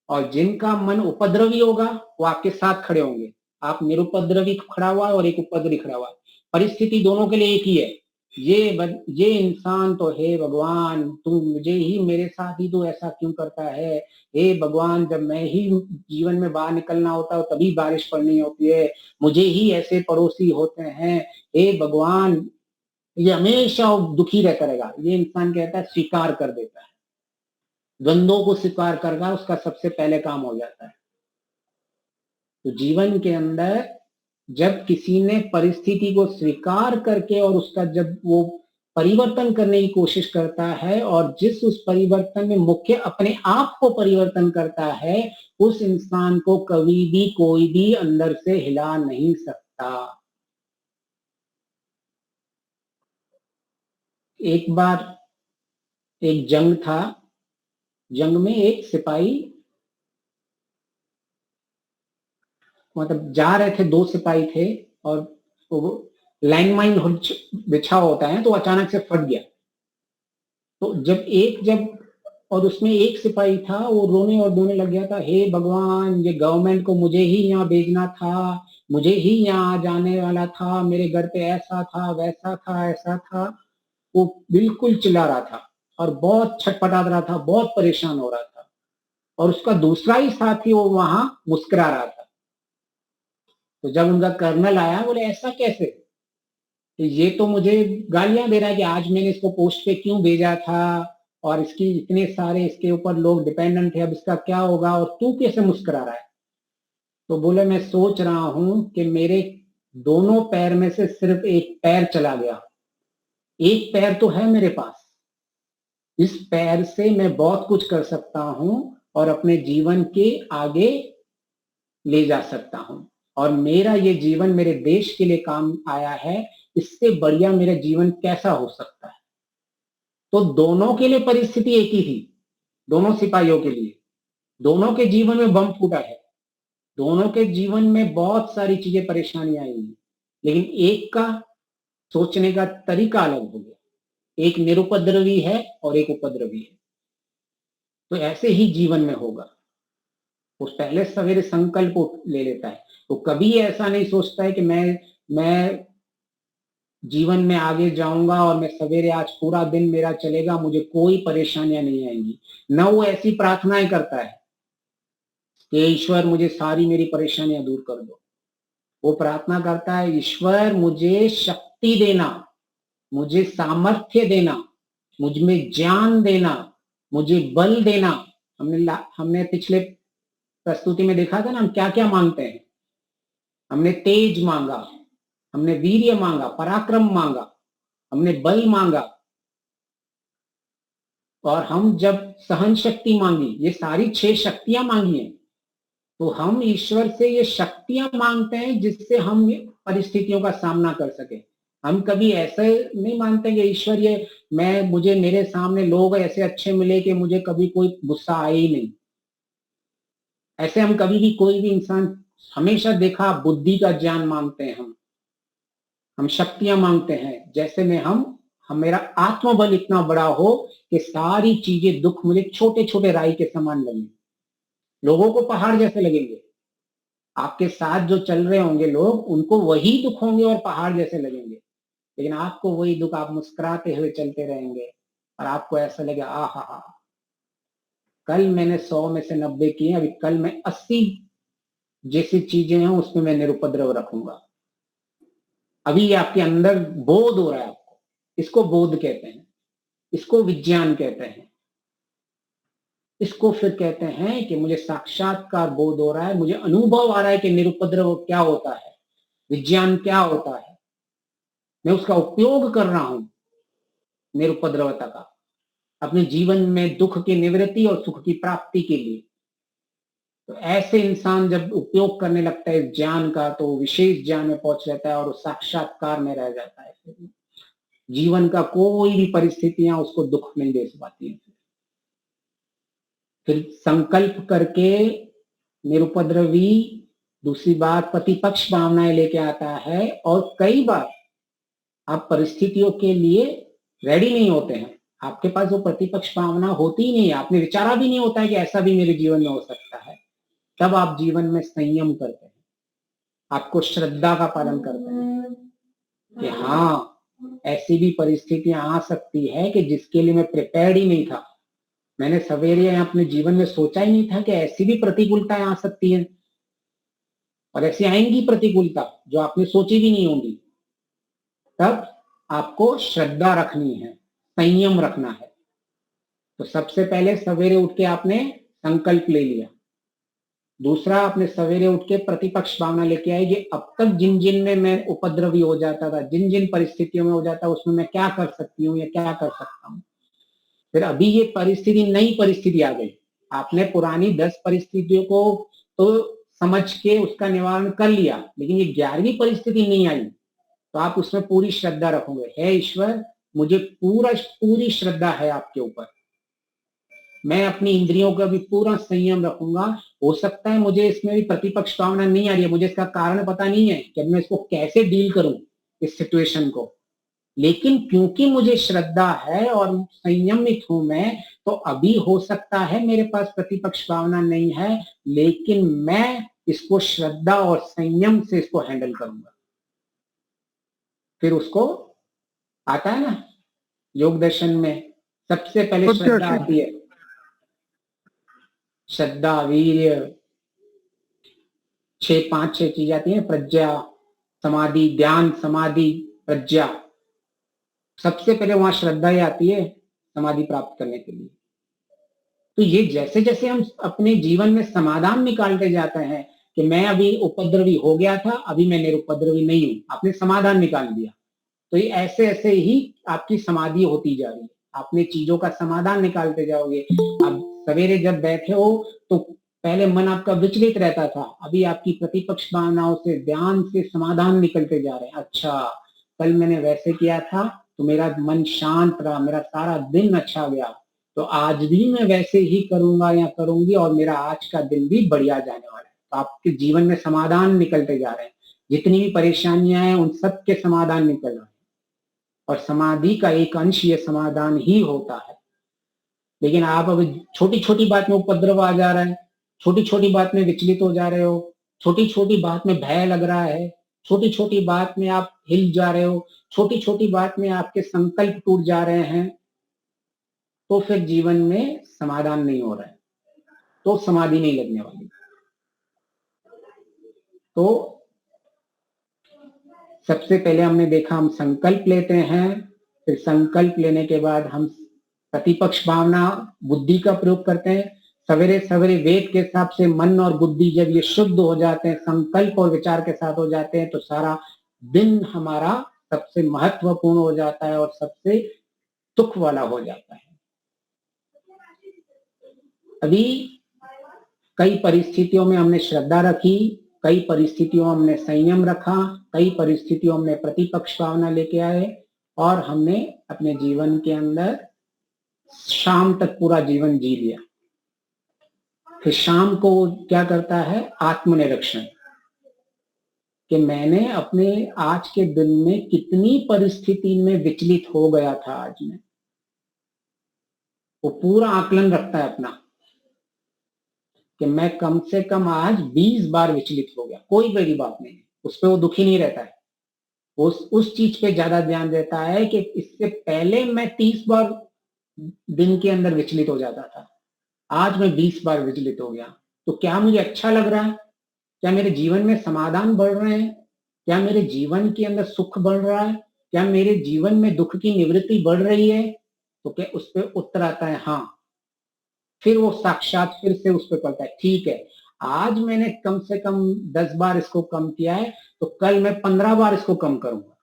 और जिनका मन उपद्रवी होगा वो आपके साथ खड़े होंगे। आप निरुपद्रवी खड़ा हुआ है और एक उपद्रवी खड़ा हुआ है, परिस्थिति दोनों के लिए एक ही है। ये इंसान तो हे भगवान तू मुझे ही, मेरे साथ ही तू ऐसा क्यों करता है, हे भगवान जब मैं ही जीवन में बाहर निकलना होता है तभी बारिश पड़नी होती है, मुझे ही ऐसे पड़ोसी होते हैं, हे भगवान। ये हमेशा दुखी रहता रहेगा। ये इंसान कहता है स्वीकार कर देता है, द्वंद्वों को स्वीकार करना उसका सबसे पहले काम हो जाता है। तो जीवन के अंदर जब किसी ने परिस्थिति को स्वीकार करके और उसका जब वो परिवर्तन करने की कोशिश करता है, और जिस उस परिवर्तन में मुख्य अपने आप को परिवर्तन करता है, उस इंसान को कभी भी कोई भी अंदर से हिला नहीं सकता। एक बार एक जंग था, जंग में एक सिपाही, मतलब जा रहे थे, 2 सिपाही थे, और वो लैंडमाइन बिछा होता है तो अचानक से फट गया। तो जब और उसमें एक सिपाही था, वो रोने और धोने लग गया था, हे भगवान ये गवर्नमेंट को मुझे ही यहाँ भेजना था, मुझे ही यहाँ जाने वाला था, मेरे घर पे ऐसा था वैसा था ऐसा था। वो बिल्कुल चिल्ला रहा था और बहुत छटपटा रहा था, बहुत परेशान हो रहा था, और उसका दूसरा ही साथी वो वहां मुस्कुरा रहा था। तो जब उनका कर्नल आया, बोले ऐसा कैसे, तो ये तो मुझे गालियां दे रहा है कि आज मैंने इसको पोस्ट पे क्यों भेजा था, और इसकी इतने सारे इसके ऊपर लोग डिपेंडेंट है, अब इसका क्या होगा, और तू कैसे मुस्कुरा रहा है। तो बोले मैं सोच रहा हूं कि मेरे दोनों पैर में से सिर्फ एक पैर चला गया, एक पैर तो है मेरे पास, इस पैर से मैं बहुत कुछ कर सकता हूं और अपने जीवन के आगे ले जा सकता हूं, और मेरा ये जीवन मेरे देश के लिए काम आया है, इससे बढ़िया मेरा जीवन कैसा हो सकता है। तो दोनों के लिए परिस्थिति एक ही थी, दोनों सिपाहियों के लिए, दोनों के जीवन में बम फूटा है, दोनों के जीवन में बहुत सारी चीजें परेशानियां आएंगी, लेकिन एक का सोचने का तरीका अलग हो गया। एक निरुपद्रवी है और एक उपद्रवी है। तो ऐसे ही जीवन में होगा। वो पहले सवेरे संकल्प ले लेता है, वो कभी ऐसा नहीं सोचता है कि मैं जीवन में आगे जाऊंगा और मैं सवेरे आज पूरा दिन मेरा चलेगा, मुझे कोई परेशानियां नहीं आएंगी। न वो ऐसी प्रार्थनाएं करता है कि ईश्वर मुझे सारी मेरी परेशानियां दूर कर दो। वो प्रार्थना करता है, ईश्वर मुझे शक्ति देना, मुझे सामर्थ्य देना, मुझ में ज्ञान देना, मुझे बल देना। हमने पिछले प्रस्तुति में देखा था ना, हम क्या क्या मांगते हैं। हमने तेज मांगा, हमने वीर्य मांगा, पराक्रम मांगा, हमने बल मांगा, और हम जब सहन शक्ति मांगी, ये सारी 6 शक्तियां मांगी हैं। तो हम ईश्वर से ये शक्तियां मांगते हैं जिससे हम परिस्थितियों का सामना कर सके। हम कभी ऐसे नहीं मानते कि ईश्वर ये मुझे मेरे सामने लोग ऐसे अच्छे मिले कि मुझे कभी कोई गुस्सा आए ही नहीं। ऐसे हम कभी भी कोई भी इंसान हमेशा देखा बुद्धि का ज्ञान मांगते हैं। हम शक्तियां मांगते हैं जैसे में हम मेरा आत्मबल इतना बड़ा हो कि सारी चीजें दुख मुझे छोटे छोटे राई के समान लगे, लोगों को पहाड़ जैसे लगेंगे। आपके साथ जो चल रहे होंगे लोग, उनको वही दुख होंगे और पहाड़ जैसे लगेंगे, लेकिन आपको वही दुख, आप मुस्कुराते हुए चलते रहेंगे और आपको ऐसा लगे आहा, कल मैंने 100 में से 90 किए, अभी कल मैं 80 जैसी चीजें हैं उसमें मैं निरुपद्रव रखूंगा। अभी आपके अंदर बोध हो रहा है आपको, इसको बोध कहते हैं, इसको विज्ञान कहते हैं। इसको फिर कहते हैं कि मुझे साक्षात्कार बोध हो रहा है, मुझे अनुभव आ रहा है कि निरुपद्रव क्या होता है, विज्ञान क्या होता है, मैं उसका उपयोग कर रहा हूं निरुपद्रवता का अपने जीवन में दुख की निवृत्ति और सुख की प्राप्ति के लिए। तो ऐसे इंसान जब उपयोग करने लगता है ज्ञान का, तो विशेष ज्ञान में पहुंच जाता है और साक्षात्कार में रह जाता है। जीवन का कोई भी परिस्थितियां उसको दुख नहीं दे पाती है। फिर संकल्प करके निरुपद्रवी दूसरी बार प्रतिपक्ष भावनाएं लेके आता है, और कई बार आप परिस्थितियों के लिए रेडी नहीं होते हैं, आपके पास वो प्रतिपक्ष भावना होती ही नहीं है, आपने विचारा भी नहीं होता है कि ऐसा भी मेरे जीवन में हो सकता है। तब आप जीवन में संयम करते हैं, आपको श्रद्धा का पालन करते हैं कि हाँ, ऐसी भी परिस्थितियां आ सकती है कि जिसके लिए मैं प्रिपेयर्ड ही नहीं था। मैंने सवेरे अपने जीवन में सोचा ही नहीं था कि ऐसी भी प्रतिकूलताएं आ सकती है, और ऐसी आएंगी प्रतिकूलता जो आपने सोची भी नहीं होंगी। तब आपको श्रद्धा रखनी है, संयम रखना है। तो सबसे पहले सवेरे उठ के आपने संकल्प ले लिया। दूसरा, आपने सवेरे उठ के प्रतिपक्ष भावना लेके आए कि अब तक जिन जिन में मैं उपद्रवी हो जाता था, जिन जिन परिस्थितियों में हो जाता, उसमें मैं क्या कर सकती हूँ या क्या कर सकता हूँ। फिर अभी ये परिस्थिति, नई परिस्थिति आ गई, आपने पुरानी 10 परिस्थितियों को तो समझ के उसका निवारण कर लिया, लेकिन ये 11वीं परिस्थिति नहीं आई, तो आप उसमें पूरी श्रद्धा रखोगे। हे ईश्वर, मुझे पूरी श्रद्धा है आपके ऊपर, मैं अपनी इंद्रियों का भी पूरा संयम रखूंगा। हो सकता है मुझे इसमें भी प्रतिपक्ष भावना नहीं आ रही है, मुझे इसका कारण पता नहीं है कि मैं इसको कैसे डील करूं इस सिचुएशन को, लेकिन क्योंकि मुझे श्रद्धा है और संयमित हूं मैं, तो अभी हो सकता है मेरे पास प्रतिपक्ष भावना नहीं है, लेकिन मैं इसको श्रद्धा और संयम से इसको हैंडल करूंगा। फिर उसको आता है ना, योग दर्शन में सबसे पहले श्रद्धा आती है, श्रद्धा, वीर्य, 5-6 चीज आती है, प्रज्ञा, समाधि, ध्यान, समाधि, प्रज्ञा। सबसे पहले वहां श्रद्धा ही आती है समाधि प्राप्त करने के लिए। तो ये जैसे जैसे हम अपने जीवन में समाधान निकालते जाते हैं कि मैं अभी उपद्रवी हो गया था, अभी मैं निरुपद्रवी नहीं हूं, आपने समाधान निकाल दिया, तो ये ऐसे ऐसे ही आपकी समाधि होती जा रही है, आपने चीजों का समाधान निकालते जाओगे। अब सवेरे जब बैठे हो तो पहले मन आपका विचलित रहता था, अभी आपकी प्रतिपक्ष भावनाओं से, ध्यान से समाधान निकलते जा रहे हैं। अच्छा, कल मैंने वैसे किया था तो मेरा मन शांत रहा, मेरा सारा दिन अच्छा गया, तो आज भी मैं वैसे ही करूंगा या करूंगी और मेरा आज का दिन भी बढ़िया जाने वाला है। तो आपके जीवन में समाधान निकलते जा रहे हैं। जितनी भी परेशानियां हैं उन सब के समाधान निकल रहे हैं, और समाधि का एक अंश ये समाधान ही होता है। लेकिन आप अभी छोटी छोटी बात में उपद्रव आ जा रहा है, छोटी छोटी बात में विचलित हो जा रहे हो, छोटी छोटी बात में भय लग रहा है, छोटी छोटी बात में आप हिल जा रहे हो, छोटी छोटी बात में आपके संकल्प टूट जा रहे हैं, तो फिर जीवन में समाधान नहीं हो रहा है, तो समाधि नहीं लगने वाली। तो सबसे पहले हमने देखा, हम संकल्प लेते हैं, फिर संकल्प लेने के बाद हम प्रतिपक्ष भावना बुद्धि का प्रयोग करते हैं। सवेरे सवेरे वेद के हिसाब से मन और बुद्धि जब ये शुद्ध हो जाते हैं, संकल्प और विचार के साथ हो जाते हैं, तो सारा दिन हमारा सबसे महत्वपूर्ण हो जाता है और सबसे सुख वाला हो जाता है। अभी कई परिस्थितियों में हमने श्रद्धा रखी, कई परिस्थितियों में हमने संयम रखा, कई परिस्थितियों में हमने प्रतिपक्ष भावना लेके आए, और हमने अपने जीवन के अंदर शाम तक पूरा जीवन जी लिया। फिर शाम को क्या करता है, आत्मनिरीक्षण, कि मैंने अपने आज के दिन में कितनी परिस्थिति में विचलित हो गया था आज में, वो पूरा आकलन रखता है अपना, कि मैं कम से कम आज 20 बार विचलित हो गया। कोई बड़ी बात नहीं, उस पर वो दुखी नहीं रहता है, उस चीज पे ज्यादा ध्यान देता है कि इससे पहले मैं 30 बार दिन के अंदर विचलित हो जाता था, आज मैं 20 बार विचलित हो गया। तो क्या मुझे अच्छा लग रहा है? क्या मेरे जीवन में समाधान बढ़ रहे हैं? क्या मेरे जीवन के अंदर सुख बढ़ रहा है? क्या मेरे जीवन में दुख की निवृत्ति बढ़ रही है? तो क्या उस पर उत्तर आता है हाँ। फिर वो साक्षात फिर से उस पर करता है, ठीक है, आज मैंने कम से कम 10 बार इसको कम किया है, तो कल मैं 15 बार इसको कम करूंगा।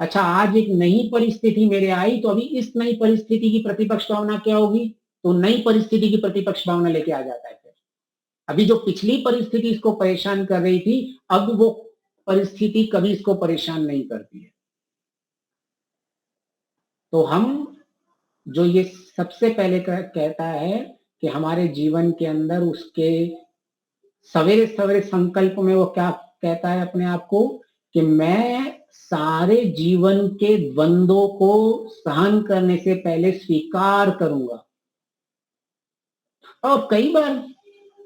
अच्छा, आज एक नई परिस्थिति मेरे आई, तो अभी इस नई परिस्थिति की प्रतिपक्ष भावना क्या होगी? तो नई परिस्थिति की प्रतिपक्ष भावना लेके आ जाता है। फिर अभी जो पिछली परिस्थिति इसको परेशान कर रही थी, अब वो परिस्थिति कभी इसको परेशान नहीं करती है। तो हम जो ये सबसे पहले कहता है कि हमारे जीवन के अंदर उसके सवेरे सवेरे संकल्प में वो क्या कहता है अपने आप को, कि मैं सारे जीवन के द्वंद्वों को सहन करने से पहले स्वीकार करूंगा। और कई बार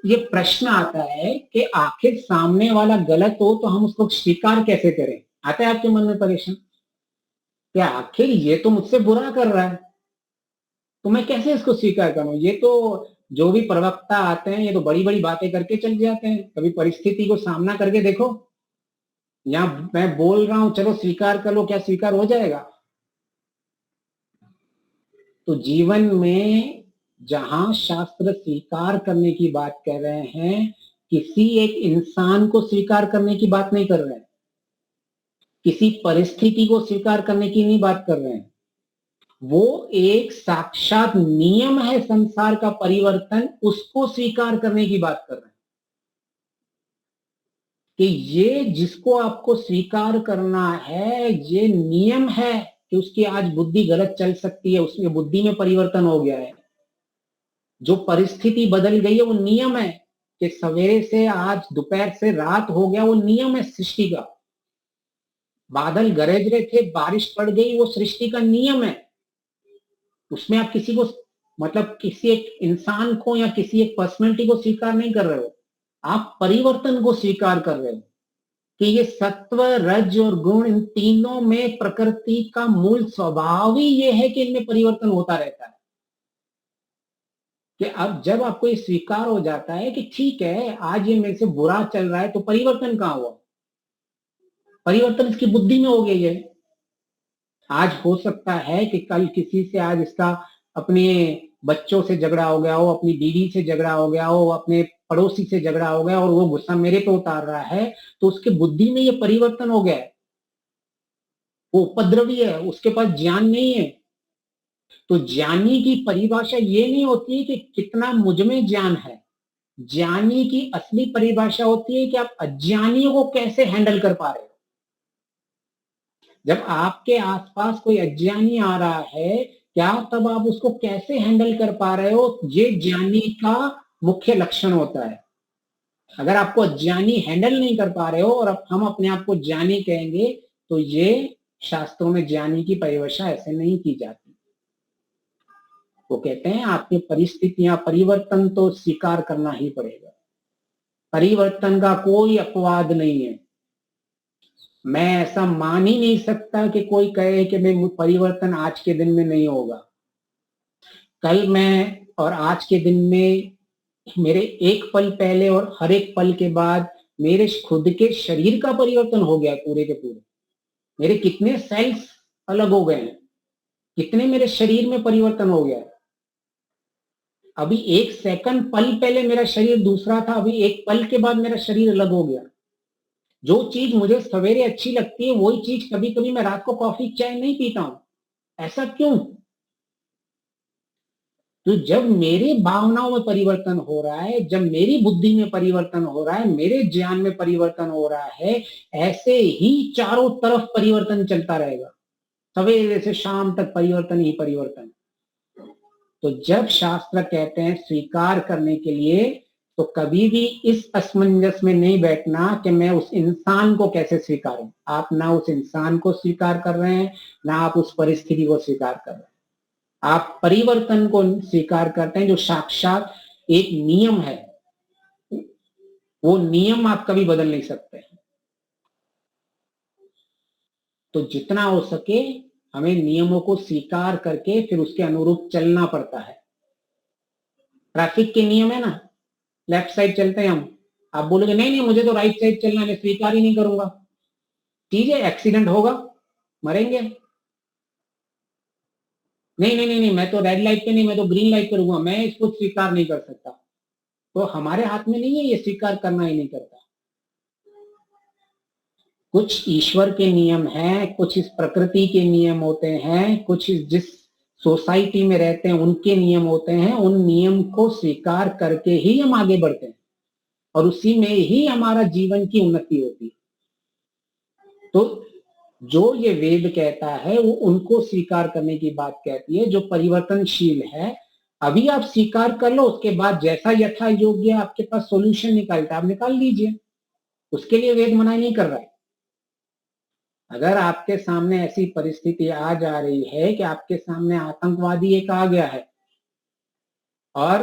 ये प्रश्न आता है कि आखिर सामने वाला गलत हो तो हम उसको स्वीकार कैसे करें? आता है आपके मन में परेशान, क्या आखिर ये तो मुझसे बुरा कर रहा है, तो मैं कैसे इसको स्वीकार करूं? ये तो जो भी प्रवक्ता आते हैं ये तो बड़ी बड़ी बातें करके चल जाते हैं, कभी परिस्थिति को सामना करके देखो। यहाँ मैं बोल रहा हूं चलो स्वीकार कर लो, क्या स्वीकार हो जाएगा? तो जीवन में जहां शास्त्र स्वीकार करने की बात कर रहे हैं, किसी एक इंसान को स्वीकार करने की बात नहीं कर रहे हैं, किसी परिस्थिति को स्वीकार करने की नहीं बात कर रहे हैं, वो एक साक्षात नियम है संसार का परिवर्तन, उसको स्वीकार करने की बात कर रहे हैं। कि ये जिसको आपको स्वीकार करना है, ये नियम है कि उसकी आज बुद्धि गलत चल सकती है, उसमें बुद्धि में परिवर्तन हो गया है, जो परिस्थिति बदल गई है वो नियम है, कि सवेरे से आज दोपहर से रात हो गया, वो नियम है सृष्टि का। बादल गरज रहे थे, बारिश पड़ गई, वो सृष्टि का नियम है। उसमें आप किसी को मतलब किसी एक इंसान को या किसी एक पर्सनैलिटी को स्वीकार नहीं कर रहे हो, आप परिवर्तन को स्वीकार कर रहे हो, कि ये सत्व रज और गुण इन तीनों में प्रकृति का मूल स्वभाव ही ये है कि इनमें परिवर्तन होता रहता है। कि अब जब आपको ये स्वीकार हो जाता है कि ठीक है आज ये मेरे से बुरा चल रहा है, तो परिवर्तन कहाँ हुआ? परिवर्तन इसकी बुद्धि में हो गई है। आज हो सकता है कि कल किसी से आज इसका अपने बच्चों से झगड़ा हो गया हो, अपनी बीवी से झगड़ा हो गया हो, अपने पड़ोसी से झगड़ा हो गया और वो गुस्सा मेरे पे उतार रहा है, तो उसके बुद्धि में ये परिवर्तन हो गया है, वो उपद्रवी है, उसके पास ज्ञान नहीं है। तो ज्ञानी की परिभाषा ये नहीं होती है कि कितना मुझ में ज्ञान है, ज्ञानी की असली परिभाषा होती है कि आप अज्ञानियों को कैसे हैंडल कर पा रहे हो। जब आपके आसपास कोई अज्ञानी आ रहा है, क्या तब आप उसको कैसे हैंडल कर पा रहे हो, ये ज्ञानी का मुख्य लक्षण होता है। अगर आपको ज्ञानी हैंडल नहीं कर पा रहे हो और अब हम अपने आप को ज्ञानी कहेंगे, तो ये शास्त्रों में ज्ञानी की परिभाषा ऐसे नहीं की जाती। वो कहते हैं आपकी परिस्थितियां परिवर्तन तो स्वीकार करना ही पड़ेगा, परिवर्तन का कोई अपवाद नहीं है। मैं ऐसा मान ही नहीं सकता कि कोई कहे कि मैं परिवर्तन आज के दिन में नहीं होगा। कल मैं और आज के दिन में, मेरे एक पल पहले और हर एक पल के बाद मेरे खुद के शरीर का परिवर्तन हो गया पूरे के पूरे। मेरे कितने सेल्स अलग हो गए हैं, कितने मेरे शरीर में परिवर्तन हो गया है। अभी एक सेकंड पल पहले मेरा शरीर दूसरा था, अभी एक पल के बाद मेरा शरीर अलग हो गया। जो चीज मुझे सवेरे अच्छी लगती है वही चीज कभी कभी मैं रात को कॉफी चाय नहीं पीता हूं। ऐसा क्यों? तो जब मेरी भावनाओं में परिवर्तन हो रहा है, जब मेरी बुद्धि में परिवर्तन हो रहा है, मेरे ज्ञान में परिवर्तन हो रहा है, ऐसे ही चारों तरफ परिवर्तन चलता रहेगा। सवेरे से शाम तक परिवर्तन ही परिवर्तन। तो जब शास्त्र कहते हैं स्वीकार करने के लिए, तो कभी भी इस असमंजस में नहीं बैठना कि मैं उस इंसान को कैसे स्वीकारूं। आप ना उस इंसान को स्वीकार कर रहे हैं, ना आप उस परिस्थिति को स्वीकार कर रहे हैं। आप परिवर्तन को स्वीकार करते हैं, जो साक्षात एक नियम है। वो नियम आप कभी बदल नहीं सकते। तो जितना हो सके हमें नियमों को स्वीकार करके फिर उसके अनुरूप चलना पड़ता है। ट्रैफिक के नियम है ना, लेफ्ट साइड चलते हैं हम। आप बोलोगे नहीं नहीं मुझे तो राइट साइड चलना है, मैं स्वीकार ही नहीं करूंगा। ठीक है, एक्सीडेंट होगा, मरेंगे। नहीं नहीं नहीं नहीं, मैं तो रेड लाइट पे नहीं, मैं तो ग्रीन लाइट पे रुकूंगा, मैं इसको स्वीकार नहीं कर सकता। तो हमारे हाथ में नहीं है ये स्वीकार करना ही नहीं करता। कुछ ईश्वर के नियम हैं, कुछ इस प्रकृति के नियम होते हैं, कुछ जिस सोसाइटी में रहते हैं उनके नियम होते हैं। उन नियम को स्वीकार करके ही हम आगे बढ़ते हैं और उसी में ही हमारा जीवन की उन्नति होती है। तो जो ये वेद कहता है वो उनको स्वीकार करने की बात कहती है जो परिवर्तनशील है। अभी आप स्वीकार कर लो, उसके बाद जैसा यथा योग्य आपके पास सॉल्यूशन निकालता है आप निकाल लीजिए। उसके लिए वेद मना नहीं कर रहा है। अगर आपके सामने ऐसी परिस्थिति आ जा रही है कि आपके सामने आतंकवादी एक आ गया है, और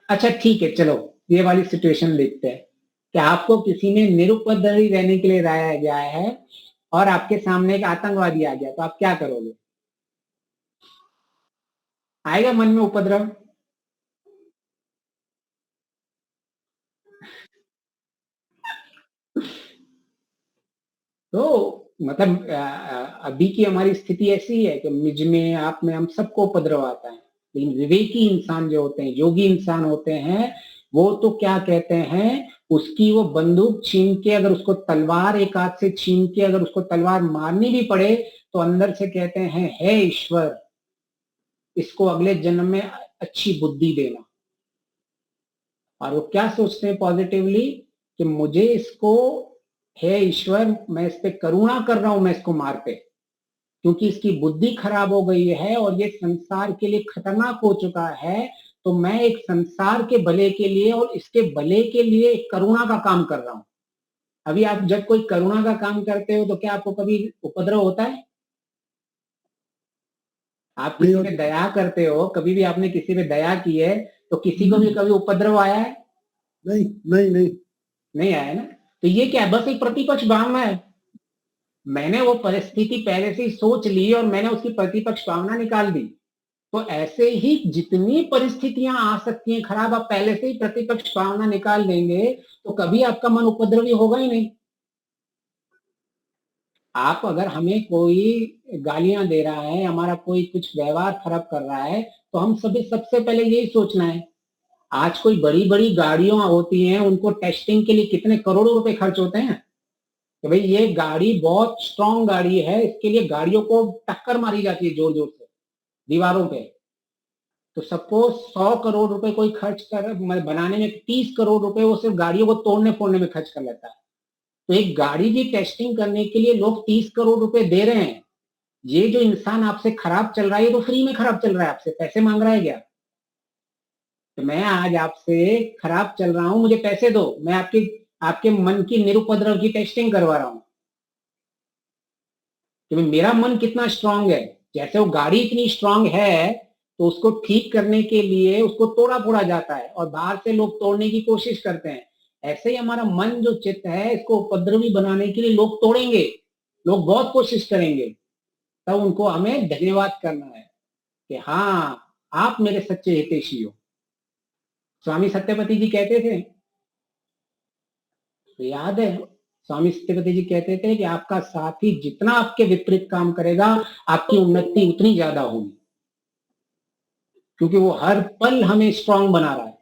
अच्छा ठीक है चलो ये वाली सिचुएशन देखते हैं कि आपको किसी ने निरुपद्रवी रहने के लिए लाया गया है और आपके सामने एक आतंकवादी आ गया, तो आप क्या करोगे? आएगा मन में उपद्रव? तो मतलब अभी की हमारी स्थिति ऐसी है कि मुझ में आप में हम सबको उपद्रव आता है। लेकिन विवेकी इंसान जो होते हैं, योगी इंसान होते हैं, वो तो क्या कहते हैं, उसकी वो बंदूक छीन के, अगर उसको तलवार एक हाथ से छीन के अगर उसको तलवार मारनी भी पड़े, तो अंदर से कहते हैं हे ईश्वर इसको अगले जन्म में अच्छी बुद्धि देना। और वो क्या सोचते हैं पॉजिटिवली कि मुझे इसको, हे ईश्वर मैं इस पे करुणा कर रहा हूं, मैं इसको मार पे, क्योंकि इसकी बुद्धि खराब हो गई है और ये संसार के लिए खतरनाक हो चुका है। तो मैं एक संसार के भले के लिए और इसके भले के लिए करुणा का काम कर रहा हूं। अभी आप जब कोई करुणा का काम करते हो तो क्या आपको कभी उपद्रव होता है? आप किसी पे दया करते हो, कभी भी आपने किसी पे दया की है तो किसी को भी कभी उपद्रव आया है? नहीं नहीं नहीं नहीं आया ना। तो ये क्या है, बस एक प्रतिपक्ष भावना है। मैंने वो परिस्थिति पहले से ही सोच ली और मैंने उसकी प्रतिपक्ष भावना निकाल दी। तो ऐसे ही जितनी परिस्थितियां आ सकती हैं खराब, आप पहले से ही प्रतिपक्ष भावना निकाल देंगे तो कभी आपका मन उपद्रवी होगा ही नहीं। आप अगर हमें कोई गालियां दे रहा है, हमारा कोई कुछ व्यवहार खराब कर रहा है, तो हम सभी सबसे पहले यही सोचना है। आज कोई बड़ी बड़ी गाड़ियां होती हैं, उनको टेस्टिंग के लिए कितने करोड़ों रुपए खर्च होते हैं कि भाई ये गाड़ी बहुत स्ट्रांग गाड़ी है, इसके लिए गाड़ियों को टक्कर मारी जाती है जोर जोर से दीवारों पे। तो सपोज 100 करोड़ रुपए कोई खर्च कर बनाने में, 30 करोड़ रुपए वो सिर्फ गाड़ियों को तोड़ने फोड़ने में खर्च कर लेता है। तो एक गाड़ी की टेस्टिंग करने के लिए लोग 30 करोड़ रुपए दे रहे हैं। ये जो इंसान आपसे खराब चल रहा है ये तो फ्री में खराब चल रहा है, आपसे पैसे मांग रहा है क्या? तो मैं आज आपसे खराब चल रहा हूं, मुझे पैसे दो, मैं आपके मन की निरुपद्रव की टेस्टिंग करवा रहा हूं कि मेरा मन कितना स्ट्रांग है। जैसे वो गाड़ी इतनी स्ट्रांग है तो उसको ठीक करने के लिए उसको तोड़ा फोड़ा जाता है और बाहर से लोग तोड़ने की कोशिश करते हैं। ऐसे ही हमारा मन जो चित्त है, इसको उपद्रवी बनाने के लिए लोग तोड़ेंगे, लोग बहुत कोशिश करेंगे, तब उनको हमें धन्यवाद करना है कि हाँ, आप मेरे सच्चे हितैषी हो। स्वामी सत्यपति जी कहते थे, तो याद है, स्वामी सत्यपति जी कहते थे कि आपका साथी जितना आपके विपरीत काम करेगा, आपकी उन्नति उतनी ज्यादा होगी, क्योंकि वो हर पल हमें स्ट्रांग बना रहा है,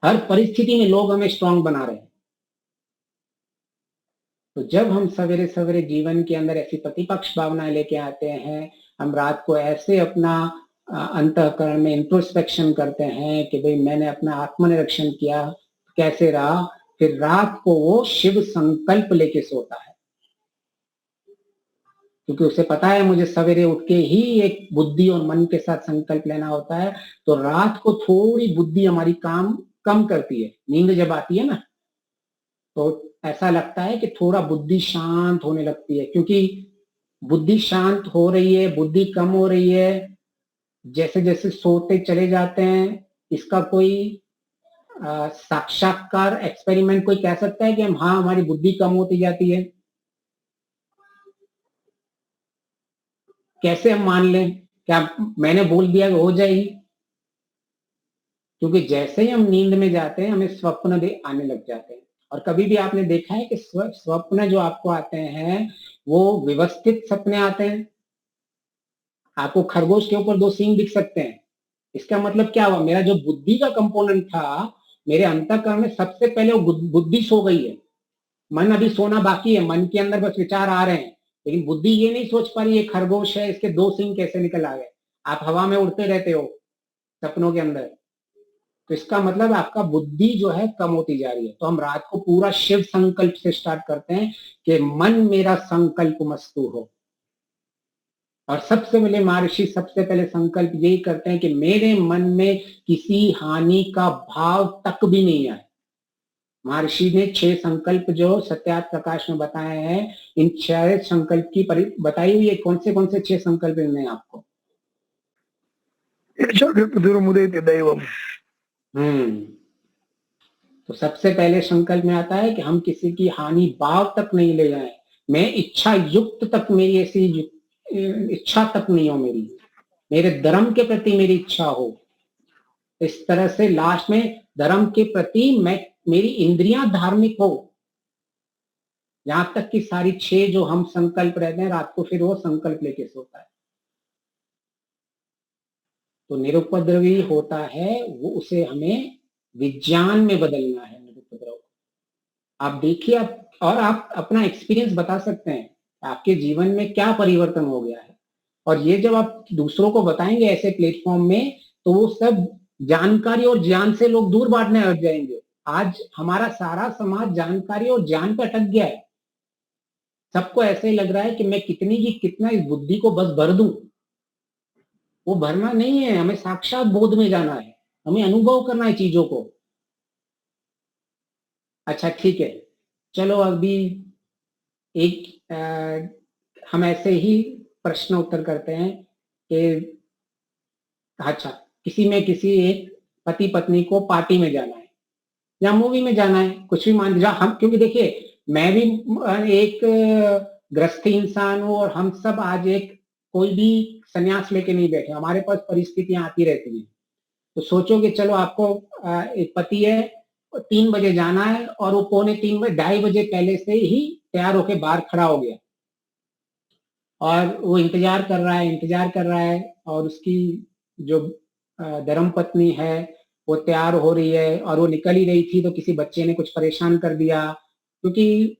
हर परिस्थिति में लोग हमें स्ट्रांग बना रहे हैं। तो जब हम सवेरे सवेरे जीवन के अंदर ऐसी प्रतिपक्ष भावनाएं लेके आते हैं, हम रात को ऐसे अपना अंतःकरण में इंट्रोस्पेक्शन करते हैं कि भाई मैंने अपना आत्मनिरीक्षण किया, कैसे रहा, फिर रात को वो शिव संकल्प लेके सोता है, क्योंकि उसे पता है मुझे सवेरे उठ के ही एक बुद्धि और मन के साथ संकल्प लेना होता है। तो रात को थोड़ी बुद्धि हमारी काम कम करती है, नींद जब आती है ना, तो ऐसा लगता है कि थोड़ा बुद्धि शांत होने लगती है, क्योंकि बुद्धि शांत हो रही है, बुद्धि कम हो रही है, जैसे जैसे सोते चले जाते हैं। इसका कोई साक्षात्कार एक्सपेरिमेंट कोई कह सकता है कि हम हाँ हमारी बुद्धि कम होती जाती है? कैसे हम मान लें? क्या मैंने बोल दिया कि हो जाएगी? क्योंकि जैसे ही हम नींद में जाते हैं हमें स्वप्न भी आने लग जाते हैं। और कभी भी आपने देखा है कि स्वप्न जो आपको आते हैं वो व्यवस्थित सपने आते हैं? आपको खरगोश के ऊपर 2 सींग दिख सकते हैं, इसका मतलब क्या हुआ? मेरा जो बुद्धि का कंपोनेंट था, मेरे अंतःकरण में सबसे पहले वो बुद्धि सो गई है। मन अभी सोना बाकी है, मन के अंदर बस विचार आ रहे हैं, लेकिन बुद्धि ये नहीं सोच पा रही ये खरगोश है, इसके 2 सींग कैसे निकल आ गए। आप हवा में उड़ते रहते हो सपनों के अंदर, तो इसका मतलब आपका बुद्धि जो है कम होती जा रही है। तो हम रात को पूरा शिव संकल्प से स्टार्ट करते हैं कि मन मेरा संकल्प मस्तु हो। और सबसे पहले महर्षि सबसे पहले संकल्प यही करते हैं कि मेरे मन में किसी हानि का भाव तक भी नहीं आए। महर्षि ने 6 संकल्प जो सत्यार्थ प्रकाश में बताए हैं, इन 6 संकल्प की बताई हुई है। कौन से 6 संकल्प में आपको? तो सबसे पहले संकल्प में आता है कि हम किसी की हानि भाव तक नहीं ले जाए। मैं इच्छा युक्त तक, मेरी ऐसी इच्छा तक नहीं हो, मेरे धर्म के प्रति मेरी इच्छा हो। इस तरह से लास्ट में धर्म के प्रति मेरी इंद्रियां धार्मिक हो। यहां तक कि सारी 6 जो हम संकल्प रहते हैं, रात को फिर वो संकल्प लेके सोता है। तो निरुपद्रवी होता है वो, उसे हमें विज्ञान में बदलना है। निरुपद्रव आप देखिए, और आप अपना एक्सपीरियंस बता सकते हैं आपके जीवन में क्या परिवर्तन हो गया है। और ये जब आप दूसरों को बताएंगे ऐसे प्लेटफॉर्म में, तो वो सब जानकारी और ज्ञान से लोग दूर बांटने हट जाएंगे। आज हमारा सारा समाज जानकारी और ज्ञान पर अटक गया है। सबको ऐसे ही लग रहा है कि मैं कितनी की कितना इस बुद्धि को बस भर दूं। वो भरना नहीं है, हमें साक्षात बोध में जाना है, हमें अनुभव करना है चीजों को। अच्छा ठीक है, चलो अभी हम ऐसे ही प्रश्न उत्तर करते हैं कि अच्छा, किसी एक पति पत्नी को पार्टी में जाना है या मूवी में जाना है, कुछ भी मान लीजिए हम, क्योंकि देखिए मैं भी एक गृहस्थी इंसान हूं और हम सब आज एक कोई भी संन्यास लेके नहीं बैठे, हमारे पास परिस्थितियां आती रहती हैं। तो सोचो कि चलो आपको एक पति है, 3 बजे जाना है और वो 2:45 बजे पहले से ही तैयार होके बाहर खड़ा हो गया और वो इंतजार कर रहा है और उसकी जो धर्म पत्नी है वो तैयार हो रही है और वो निकल ही रही थी तो किसी बच्चे ने कुछ परेशान कर दिया, क्योंकि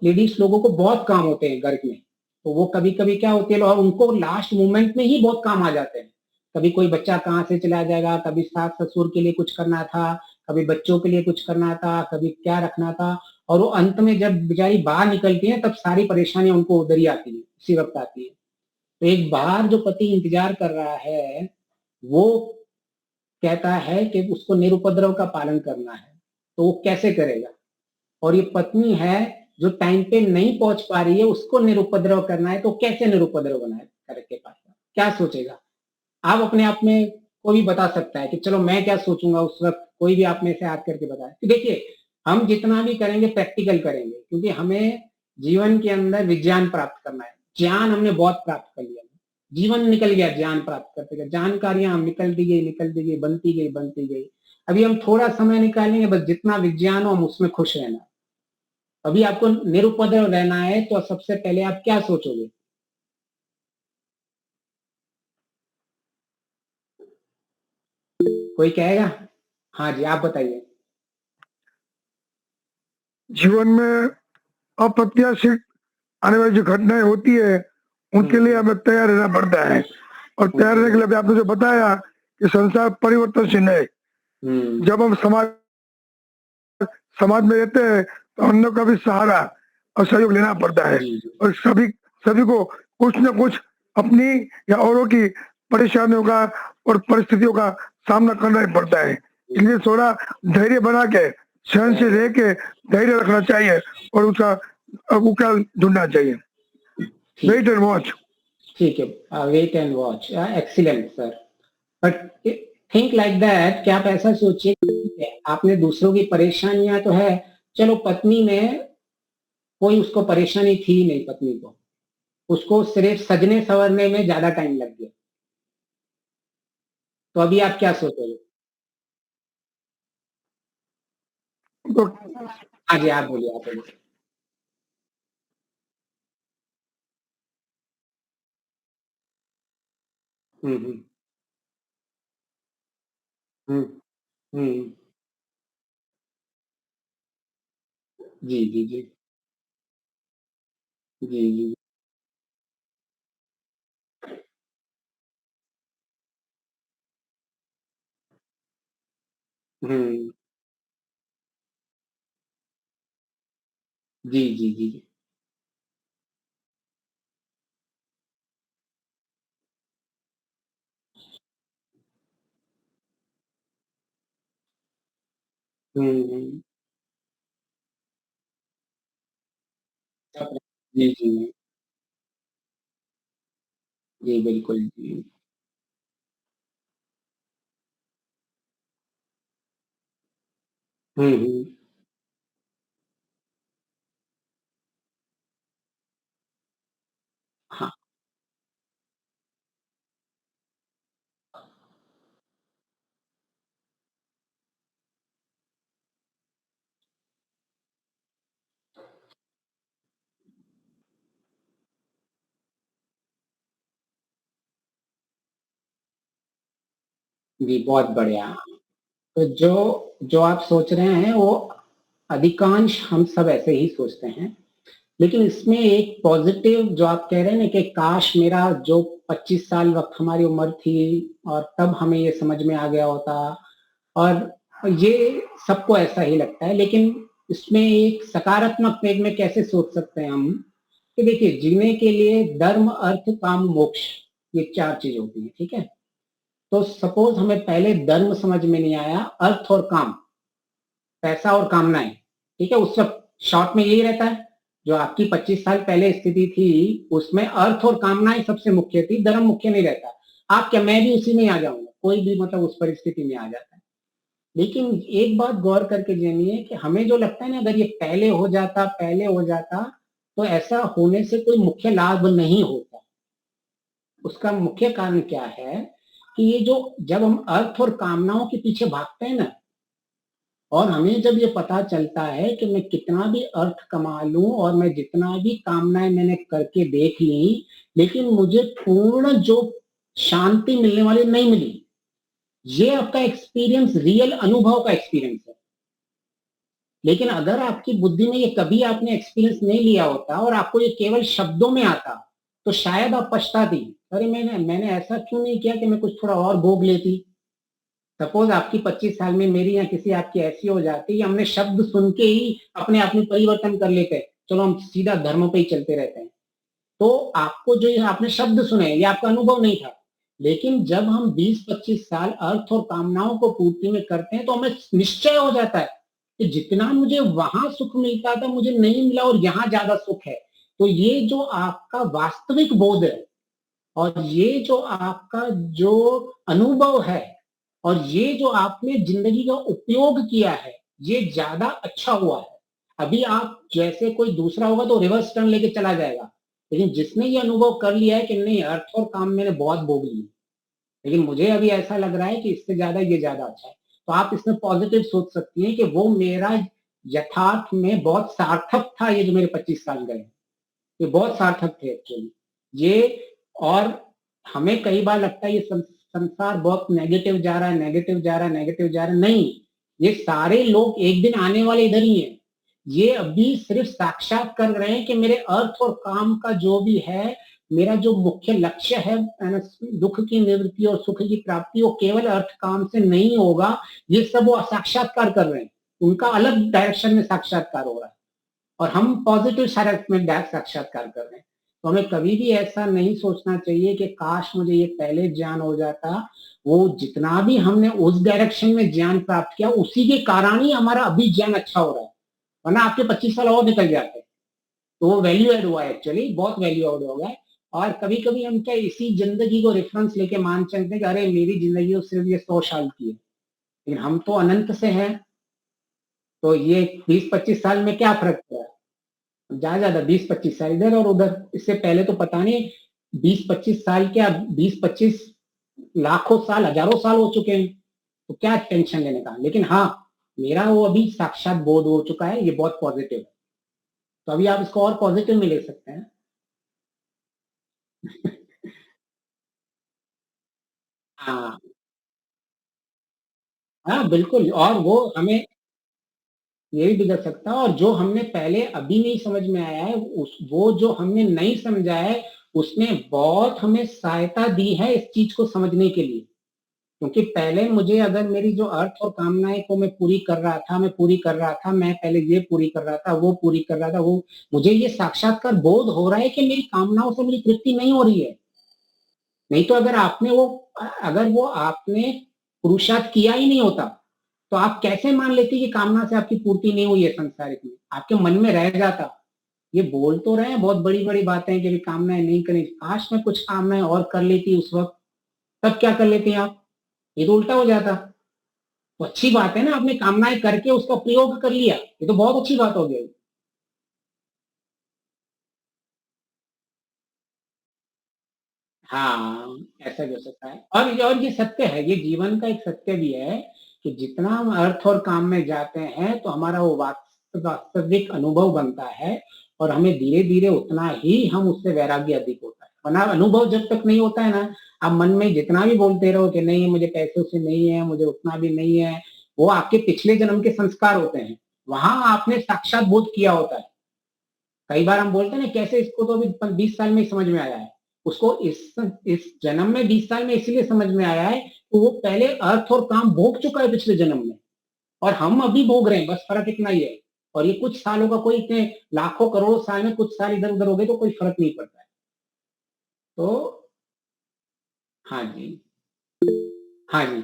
लेडीज लोगों को बहुत काम होते हैं घर में। तो वो कभी कभी क्या होते हैं और उनको लास्ट मोमेंट में ही बहुत काम आ जाते हैं। कभी कोई बच्चा कहाँ से चला जाएगा, कभी सास ससुर के लिए कुछ करना था, कभी बच्चों के लिए कुछ करना था, कभी क्या रखना था, और वो अंत में जब बेचारी बाहर निकलती है तब सारी परेशानियां उनको उधर ही आती है, उसी वक्त आती है। तो एक बाहर जो पति इंतजार कर रहा है वो कहता है कि उसको निरुपद्रव का पालन करना है, तो वो कैसे करेगा? और ये पत्नी है जो टाइम पे नहीं पहुंच पा रही है, उसको निरुपद्रव करना है, तो कैसे निरुपद्रव बनाए करके पाएगा? क्या सोचेगा? आप अपने आप में कोई भी बता सकता है कि चलो मैं क्या सोचूंगा उस वक्त, कोई भी आप में से याद करके बताए। तो देखिए, हम जितना भी करेंगे प्रैक्टिकल करेंगे, क्योंकि हमें जीवन के अंदर विज्ञान प्राप्त करना है। ज्ञान हमने बहुत प्राप्त कर लिया, जीवन निकल गया ज्ञान प्राप्त करते गए, जानकारियां हम निकलती गई, बनती गई। अभी हम थोड़ा समय निकालेंगे, बस जितना विज्ञान हो हम उसमें खुश रहना। अभी आपको निरुपद्रव रहना है, तो सबसे पहले आप क्या सोचोगे? कोई कहेगा? हाँ जी, आप बताइए। जीवन में अप्रत्याशित आने वाली जो घटनाएं होती है उनके लिए हमें तैयार रहना पड़ता है, और तैयार रहने के लिए आपने जो बताया कि संसार परिवर्तनशील है। जब हम समाज में रहते हैं तो अन्यों का भी सहारा और सहयोग लेना पड़ता है, और सभी को कुछ न कुछ अपनी या औरों की परेशानियों का और परिस्थितियों का सामना करना ही पड़ता है। इसलिए थोड़ा धैर्य बना के, सहनशील रह के धैर्य रखना चाहिए और उसका उकेल ढूंढना चाहिए। Wait and watch. ठीक है, wait and watch, excellent sir. But think like that, क्या आप ऐसा सोचिए, आपने दूसरों की परेशानियां तो है, चलो पत्नी में कोई उसको परेशानी थी नहीं, पत्नी को उसको सिर्फ सजने संवरने में ज्यादा टाइम लग गया, तो अभी आप क्या सोचोगे? तो हाँ जी, आप बोलिए, आप बोलिए। हम्म हम्म हम्म। जी जी जी जी जी। हम्म। जी जी जी जी। हम्म। जी जी जी, बिल्कुल जी। हम्म। हाँ। जी, बहुत बढ़िया। तो जो आप सोच रहे हैं वो अधिकांश हम सब ऐसे ही सोचते हैं, लेकिन इसमें एक पॉजिटिव जो आप कह रहे हैं ना कि काश मेरा जो 25 साल वक्त हमारी उम्र थी और तब हमें ये समझ में आ गया होता, और ये सबको ऐसा ही लगता है। लेकिन इसमें एक सकारात्मक वेग में कैसे सोच सकते हैं हम कि देखिए, जीने के लिए धर्म, अर्थ, काम, मोक्ष, ये 4 चीज होती है, ठीक है? तो सपोज हमें पहले धर्म समझ में नहीं आया, अर्थ और काम, पैसा और कामनाएं, ठीक है, उस वक्त शॉर्ट में यही रहता है। जो आपकी 25 साल पहले स्थिति थी उसमें अर्थ और कामनाएं सबसे मुख्य थी, धर्म मुख्य नहीं रहता। आप क्या, मैं भी उसी में आ जाऊंगा, कोई भी मतलब उस परिस्थिति में आ जाता है। लेकिन एक बात गौर करके जानिए कि हमें जो लगता है ना, अगर ये पहले हो जाता, तो ऐसा होने से कोई मुख्य लाभ नहीं होता। उसका मुख्य कारण क्या है कि ये जो जब हम अर्थ और कामनाओं के पीछे भागते हैं ना, और हमें जब ये पता चलता है कि मैं कितना भी अर्थ कमा लूं और मैं जितना भी कामनाएं मैंने करके देख ली, लेकिन मुझे पूर्ण जो शांति मिलने वाली नहीं मिली, ये आपका एक्सपीरियंस, रियल अनुभव का एक्सपीरियंस है। लेकिन अगर आपकी बुद्धि में ये कभी आपने एक्सपीरियंस नहीं लिया होता और आपको ये केवल शब्दों में आता, तो शायद आप पछताती, अरे मैंने ऐसा क्यों नहीं किया कि मैं कुछ थोड़ा और भोग लेती। सपोज आपकी 25 साल में मेरी या किसी आपकी ऐसी हो जाती, हमने शब्द सुन के ही अपने आप में परिवर्तन कर लेते हैं, चलो हम सीधा धर्म पे ही चलते रहते हैं। तो आपको जो ये आपने शब्द सुने, ये आपका अनुभव नहीं था, लेकिन जब हम 20-25 साल अर्थ और कामनाओं को पूर्ति में करते हैं तो हमें निश्चय हो जाता है कि जितना मुझे वहां सुख मिलता था मुझे नहीं मिला और यहाँ ज्यादा सुख है। तो ये जो आपका वास्तविक बोध है और ये जो आपका जो अनुभव है और ये जो आपने जिंदगी का उपयोग किया है ये ज्यादा अच्छा हुआ है। अभी आप जैसे कोई दूसरा होगा तो रिवर्स टर्न लेके चला जाएगा, लेकिन जिसने ये अनुभव कर लिया है कि नहीं अर्थ और काम मैंने बहुत भोग ली, लेकिन मुझे अभी ऐसा लग रहा है कि इससे ज्यादा ये ज्यादा अच्छा है, तो आप इसमें पॉजिटिव सोच सकती हैं कि वो मेरा यथार्थ में बहुत सार्थक था। ये जो मेरे 25 साल गए ये बहुत सार्थक थे एक्चुअली ये। और हमें कई बार लगता है ये संसार बहुत नेगेटिव जा रहा है, नेगेटिव जा रहा है, नेगेटिव जा रहा है। नहीं, ये सारे लोग एक दिन आने वाले इधर ही हैं। ये अभी सिर्फ साक्षात कर रहे हैं कि मेरे अर्थ और काम का जो भी है, मेरा जो मुख्य लक्ष्य है दुख की निवृत्ति और सुख की प्राप्ति, वो केवल अर्थ काम से नहीं होगा। ये सब वो साक्षात्कार कर रहे हैं, उनका अलग डायरेक्शन में साक्षात्कार हो रहा है और हम पॉजिटिव में साक्षात्कार कर रहे हैं। तो हमें कभी भी ऐसा नहीं सोचना चाहिए कि काश मुझे ये पहले ज्ञान हो जाता। वो जितना भी हमने उस डायरेक्शन में ज्ञान प्राप्त किया उसी के कारण ही हमारा अभी ज्ञान अच्छा हो रहा है, वरना आपके 25 साल और निकल जाते। तो वो वैल्यू एड हुआ है एक्चुअली, बहुत वैल्यू एड हो गया। और कभी कभी हम क्या इसी जिंदगी को रेफरेंस लेके मान चलते हैं कि अरे मेरी जिंदगी तो सिर्फ ये 100 साल की है, लेकिन हम तो अनंत से हैं। तो ये 20-25 साल में क्या फर्क पड़ा, ज्यादा 20-25 साल इधर और उधर। इससे पहले तो पता नहीं 20-25 साल क्या 20-25 लाखों साल हजारों साल हो चुके हैं, तो क्या टेंशन लेने का। लेकिन हाँ, मेरा वो अभी साक्षात बोध हो चुका है, ये बहुत पॉजिटिव है। तो अभी आप इसको और पॉजिटिव में ले सकते हैं। हाँ हाँ बिल्कुल, और वो हमें ये भी बिगड़ सकता है। और जो हमने पहले अभी नहीं समझ में आया है वो जो हमने नहीं समझा है उसने बहुत हमें सहायता दी है इस चीज को समझने के लिए। क्योंकि पहले मुझे अगर मेरी जो अर्थ और कामनाएं को मैं पूरी कर रहा था, मैं पहले ये पूरी कर रहा था, वो पूरी कर रहा था, वो मुझे ये साक्षात्कार बोध हो रहा है कि मेरी कामनाओं से मेरी तृप्ति नहीं हो रही है। नहीं तो अगर वो आपने पुरुषार्थ किया ही नहीं होता तो आप कैसे मान लेते कि कामना से आपकी पूर्ति नहीं हुई है संसारिक में, आपके मन में रह जाता। ये बोल तो रहे हैं बहुत बड़ी बड़ी बातें कि कामनाएं नहीं करनी, काश में कुछ कामनाएं और कर लेती उस वक्त, तब क्या कर लेते हैं आप, ये तो उल्टा हो जाता। तो अच्छी बात है ना, आपने कामनाएं करके उसका प्रयोग कर लिया, ये तो बहुत अच्छी बात हो गई। हाँ, ऐसा भी हो सकता है। और ये सत्य है, ये जीवन का एक सत्य भी है कि जितना हम अर्थ और काम में जाते हैं तो हमारा वो वास्तविक अनुभव बनता है और हमें धीरे धीरे उतना ही हम उससे वैराग्य अधिक होता है। वरना अनुभव जब तक नहीं होता है ना, आप मन में जितना भी बोलते रहो कि नहीं मुझे पैसों से नहीं है, मुझे उतना भी नहीं है, वो आपके पिछले जन्म के संस्कार होते हैं, वहां आपने साक्षात बोध किया होता है। कई बार हम बोलते हैं ना कैसे इसको तो अभी 20 साल में ही समझ में आया है, उसको इस जन्म में 20 साल में इसलिए समझ में आया है तो वो पहले अर्थ और काम भोग चुका है पिछले जन्म में, और हम अभी भोग रहे हैं, बस फर्क इतना ही है। और ये कुछ सालों का, कोई इतने लाखों करोड़ों साल में कुछ साल इधर उधर हो गए तो कोई फर्क नहीं पड़ता है। तो हाँ जी, हाँ जी,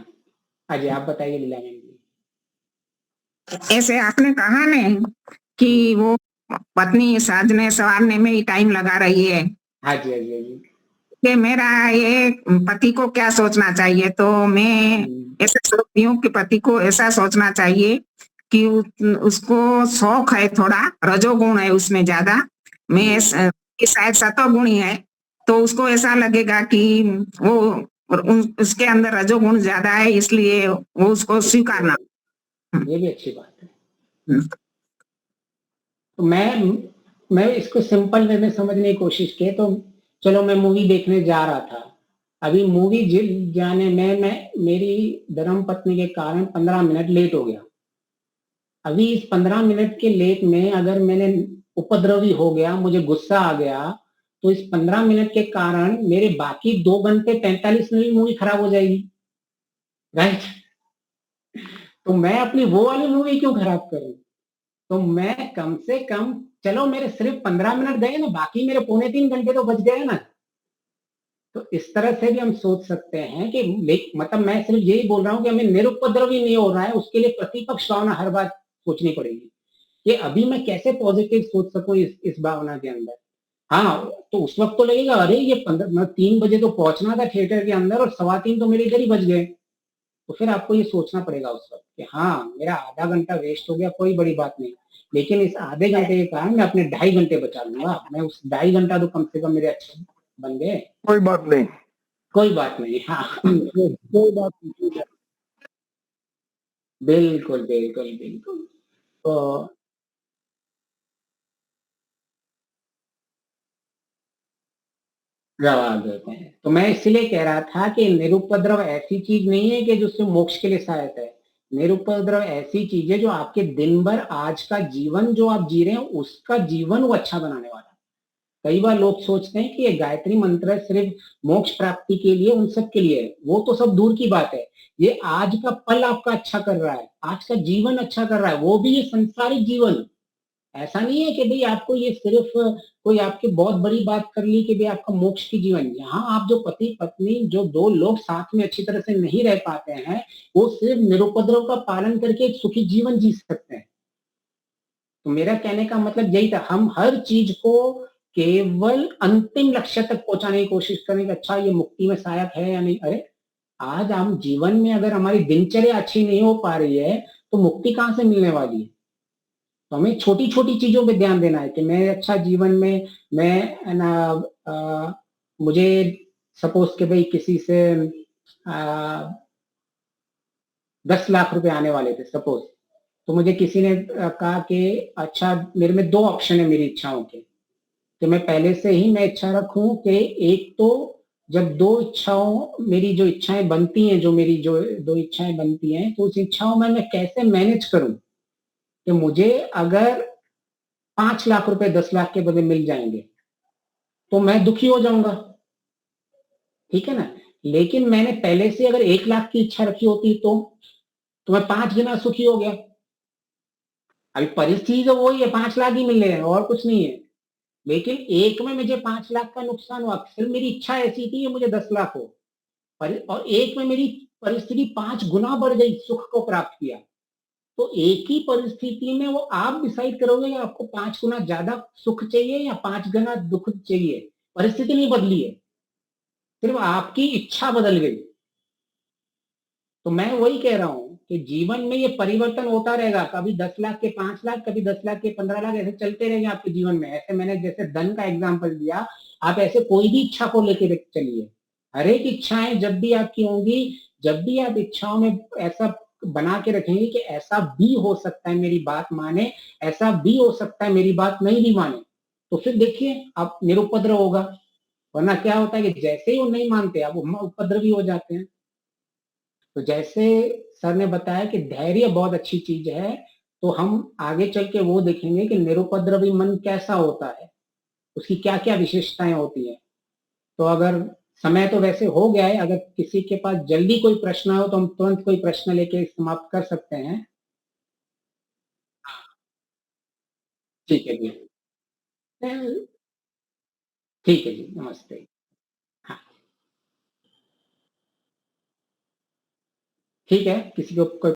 हाँ जी, आप बताइए लीला मैम जी। ऐसे आपने कहा नहीं कि वो पत्नी साजने संवारने में ही टाइम लगा रही है। हाँ जी, हाँ जी, हाँ जी। कि मेरा ये पति को क्या सोचना चाहिए, तो मैं ऐसा सोचती हूँ कि पति को ऐसा सोचना चाहिए कि उसको शौक है, थोड़ा रजोगुण है उसमें ज्यादा, मैं शायद सतोगुणी है, तो उसको ऐसा लगेगा कि वो उसके अंदर रजोगुण ज्यादा है, इसलिए वो उसको स्वीकारना। ये भी अच्छी बात है। तो मैं इसको सिंपल वे में समझने की कोशिश की। तो चलो मैं मूवी देखने जा रहा था, अभी मूवी जाने में मैं मेरी धर्म पत्नी के कारण 15 मिनट लेट हो गया। अभी इस 15 मिनट के लेट में अगर मैंने उपद्रवी हो गया, मुझे गुस्सा आ गया, तो इस 15 मिनट के कारण मेरे बाकी 2 घंटे 45 मिनट मूवी खराब हो जाएगी, राइट। तो मैं अपनी वो वाली मूवी क्यों खराब करूं। तो मैं कम से कम, चलो मेरे सिर्फ 15 मिनट गए ना, बाकी मेरे 2.25 घंटे तो बच गए ना। तो इस तरह से भी हम सोच सकते हैं कि मतलब मैं सिर्फ यही बोल रहा हूँ कि हमें निरुपद्रवी नहीं हो रहा है, उसके लिए प्रतिपक्ष भावना हर बार सोचनी पड़ेगी कि अभी मैं कैसे पॉजिटिव सोच सकूं इस भावना के अंदर। हाँ, तो उस वक्त तो लगेगा अरे ये 3 बजे तो पहुंचना था थिएटर के अंदर और 3:15 तो मेरे इधर ही बज गए। तो फिर आपको ये सोचना पड़ेगा उस वक्त कि हाँ मेरा आधा घंटा वेस्ट हो गया, कोई बड़ी बात नहीं, लेकिन इस आधे घंटे के कारण मैं अपने 2.5 घंटे बचा लूंगा। मैं उस 2.5 घंटा तो कम से कम मेरे अच्छे बन गए। कोई बात नहीं, कोई बात नहीं। हाँ कोई बात नहीं। बिल्कुल बिल्कुल बिल्कुल। तो जवाब देते हैं। तो मैं इसलिए कह रहा था कि निरुपद्रव ऐसी चीज नहीं है कि जो सिर्फ मोक्ष के लिए सहायक है। निरुपद्रव ऐसी चीज है जो आपके दिन भर आज का जीवन जो आप जी रहे हैं उसका जीवन वो अच्छा बनाने वाला है। कई बार लोग सोचते हैं कि ये गायत्री मंत्र सिर्फ मोक्ष प्राप्ति के लिए, उन सब के लिए है। वो तो सब दूर की बात है। ये आज का पल आपका अच्छा कर रहा है, आज का जीवन अच्छा कर रहा है, वो भी ये संसारिक जीवन। ऐसा नहीं है कि भाई आपको ये सिर्फ कोई आपकी बहुत बड़ी बात कर ली कि भाई आपका मोक्ष की जीवन। यहाँ आप जो पति पत्नी जो 2 लोग साथ में अच्छी तरह से नहीं रह पाते हैं, वो सिर्फ निरुपद्रव का पालन करके एक सुखी जीवन जी सकते हैं। तो मेरा कहने का मतलब यही था, हम हर चीज को केवल अंतिम लक्ष्य तक पहुंचाने की कोशिश करें कि अच्छा ये मुक्ति में सहायक है या नहीं। अरे आज हम जीवन में अगर हमारी दिनचर्या अच्छी नहीं हो पा रही है तो मुक्ति कहां से मिलने वाली है। तो हमें छोटी छोटी चीजों पे ध्यान देना है कि मैं अच्छा जीवन में मैं ना मुझे सपोज के भाई किसी से 10 लाख रुपए आने वाले थे सपोज। तो मुझे किसी ने कहा कि अच्छा मेरे में 2 ऑप्शन है मेरी इच्छाओं के, कि मैं पहले से ही मैं इच्छा रखूं कि एक तो जब 2 इच्छाओं मेरी जो इच्छाएं बनती हैं, जो मेरी जो 2 इच्छाएं बनती हैं, तो उस इच्छाओं में मैं कैसे मैनेज करूं कि मुझे अगर 5 लाख रुपए 10 लाख के बदले मिल जाएंगे तो मैं दुखी हो जाऊंगा, ठीक है ना। लेकिन मैंने पहले से अगर 1 लाख की इच्छा रखी होती तो मैं 5 गुना सुखी हो गया। अभी परिस्थिति तो वही है, 5 लाख ही मिल रहे हैं और कुछ नहीं है, लेकिन एक में मुझे 5 लाख का नुकसान हुआ। सिर्फ मेरी इच्छा ऐसी थी कि मुझे 10 लाख हो, और एक में मेरी परिस्थिति 5 गुना बढ़ गई, सुख को प्राप्त किया। तो एक ही परिस्थिति में वो आप डिसाइड करोगे कि आपको 5 गुना ज्यादा सुख चाहिए या 5 गुना दुख चाहिए। परिस्थिति नहीं बदली है, सिर्फ आपकी इच्छा बदल गई। तो मैं वही कह रहा हूं कि जीवन में ये परिवर्तन होता रहेगा, कभी 10 लाख के 5 लाख, कभी 10 लाख के 15 लाख, ऐसे चलते रहेंगे आपके जीवन में। ऐसे मैंने जैसे धन का एग्जाम्पल दिया, आप ऐसे कोई भी इच्छा को लेकर चलिए। हर एक इच्छाएं जब भी आपकी होंगी, जब भी आप इच्छाओं में ऐसा बना के रखेंगे कि ऐसा भी हो सकता है मेरी बात माने, ऐसा भी हो सकता है मेरी बात नहीं भी माने, तो फिर देखिए आप निरुपद्रव होगा। वरना क्या होता है कि जैसे ही वो नहीं मानते आप उपद्रवी हो जाते हैं। तो जैसे सर ने बताया कि धैर्य बहुत अच्छी चीज है, तो हम आगे चल के वो देखेंगे कि निरुपद्रवी मन कैसा होता है, उसकी क्या क्या विशेषताएं होती है। तो अगर समय तो वैसे हो गया है, अगर किसी के पास जल्दी कोई प्रश्न हो तो हम तुरंत कोई प्रश्न लेके समाप्त कर सकते हैं। ठीक है जी, ठीक है जी, नमस्ते। हाँ ठीक है, किसी को कोई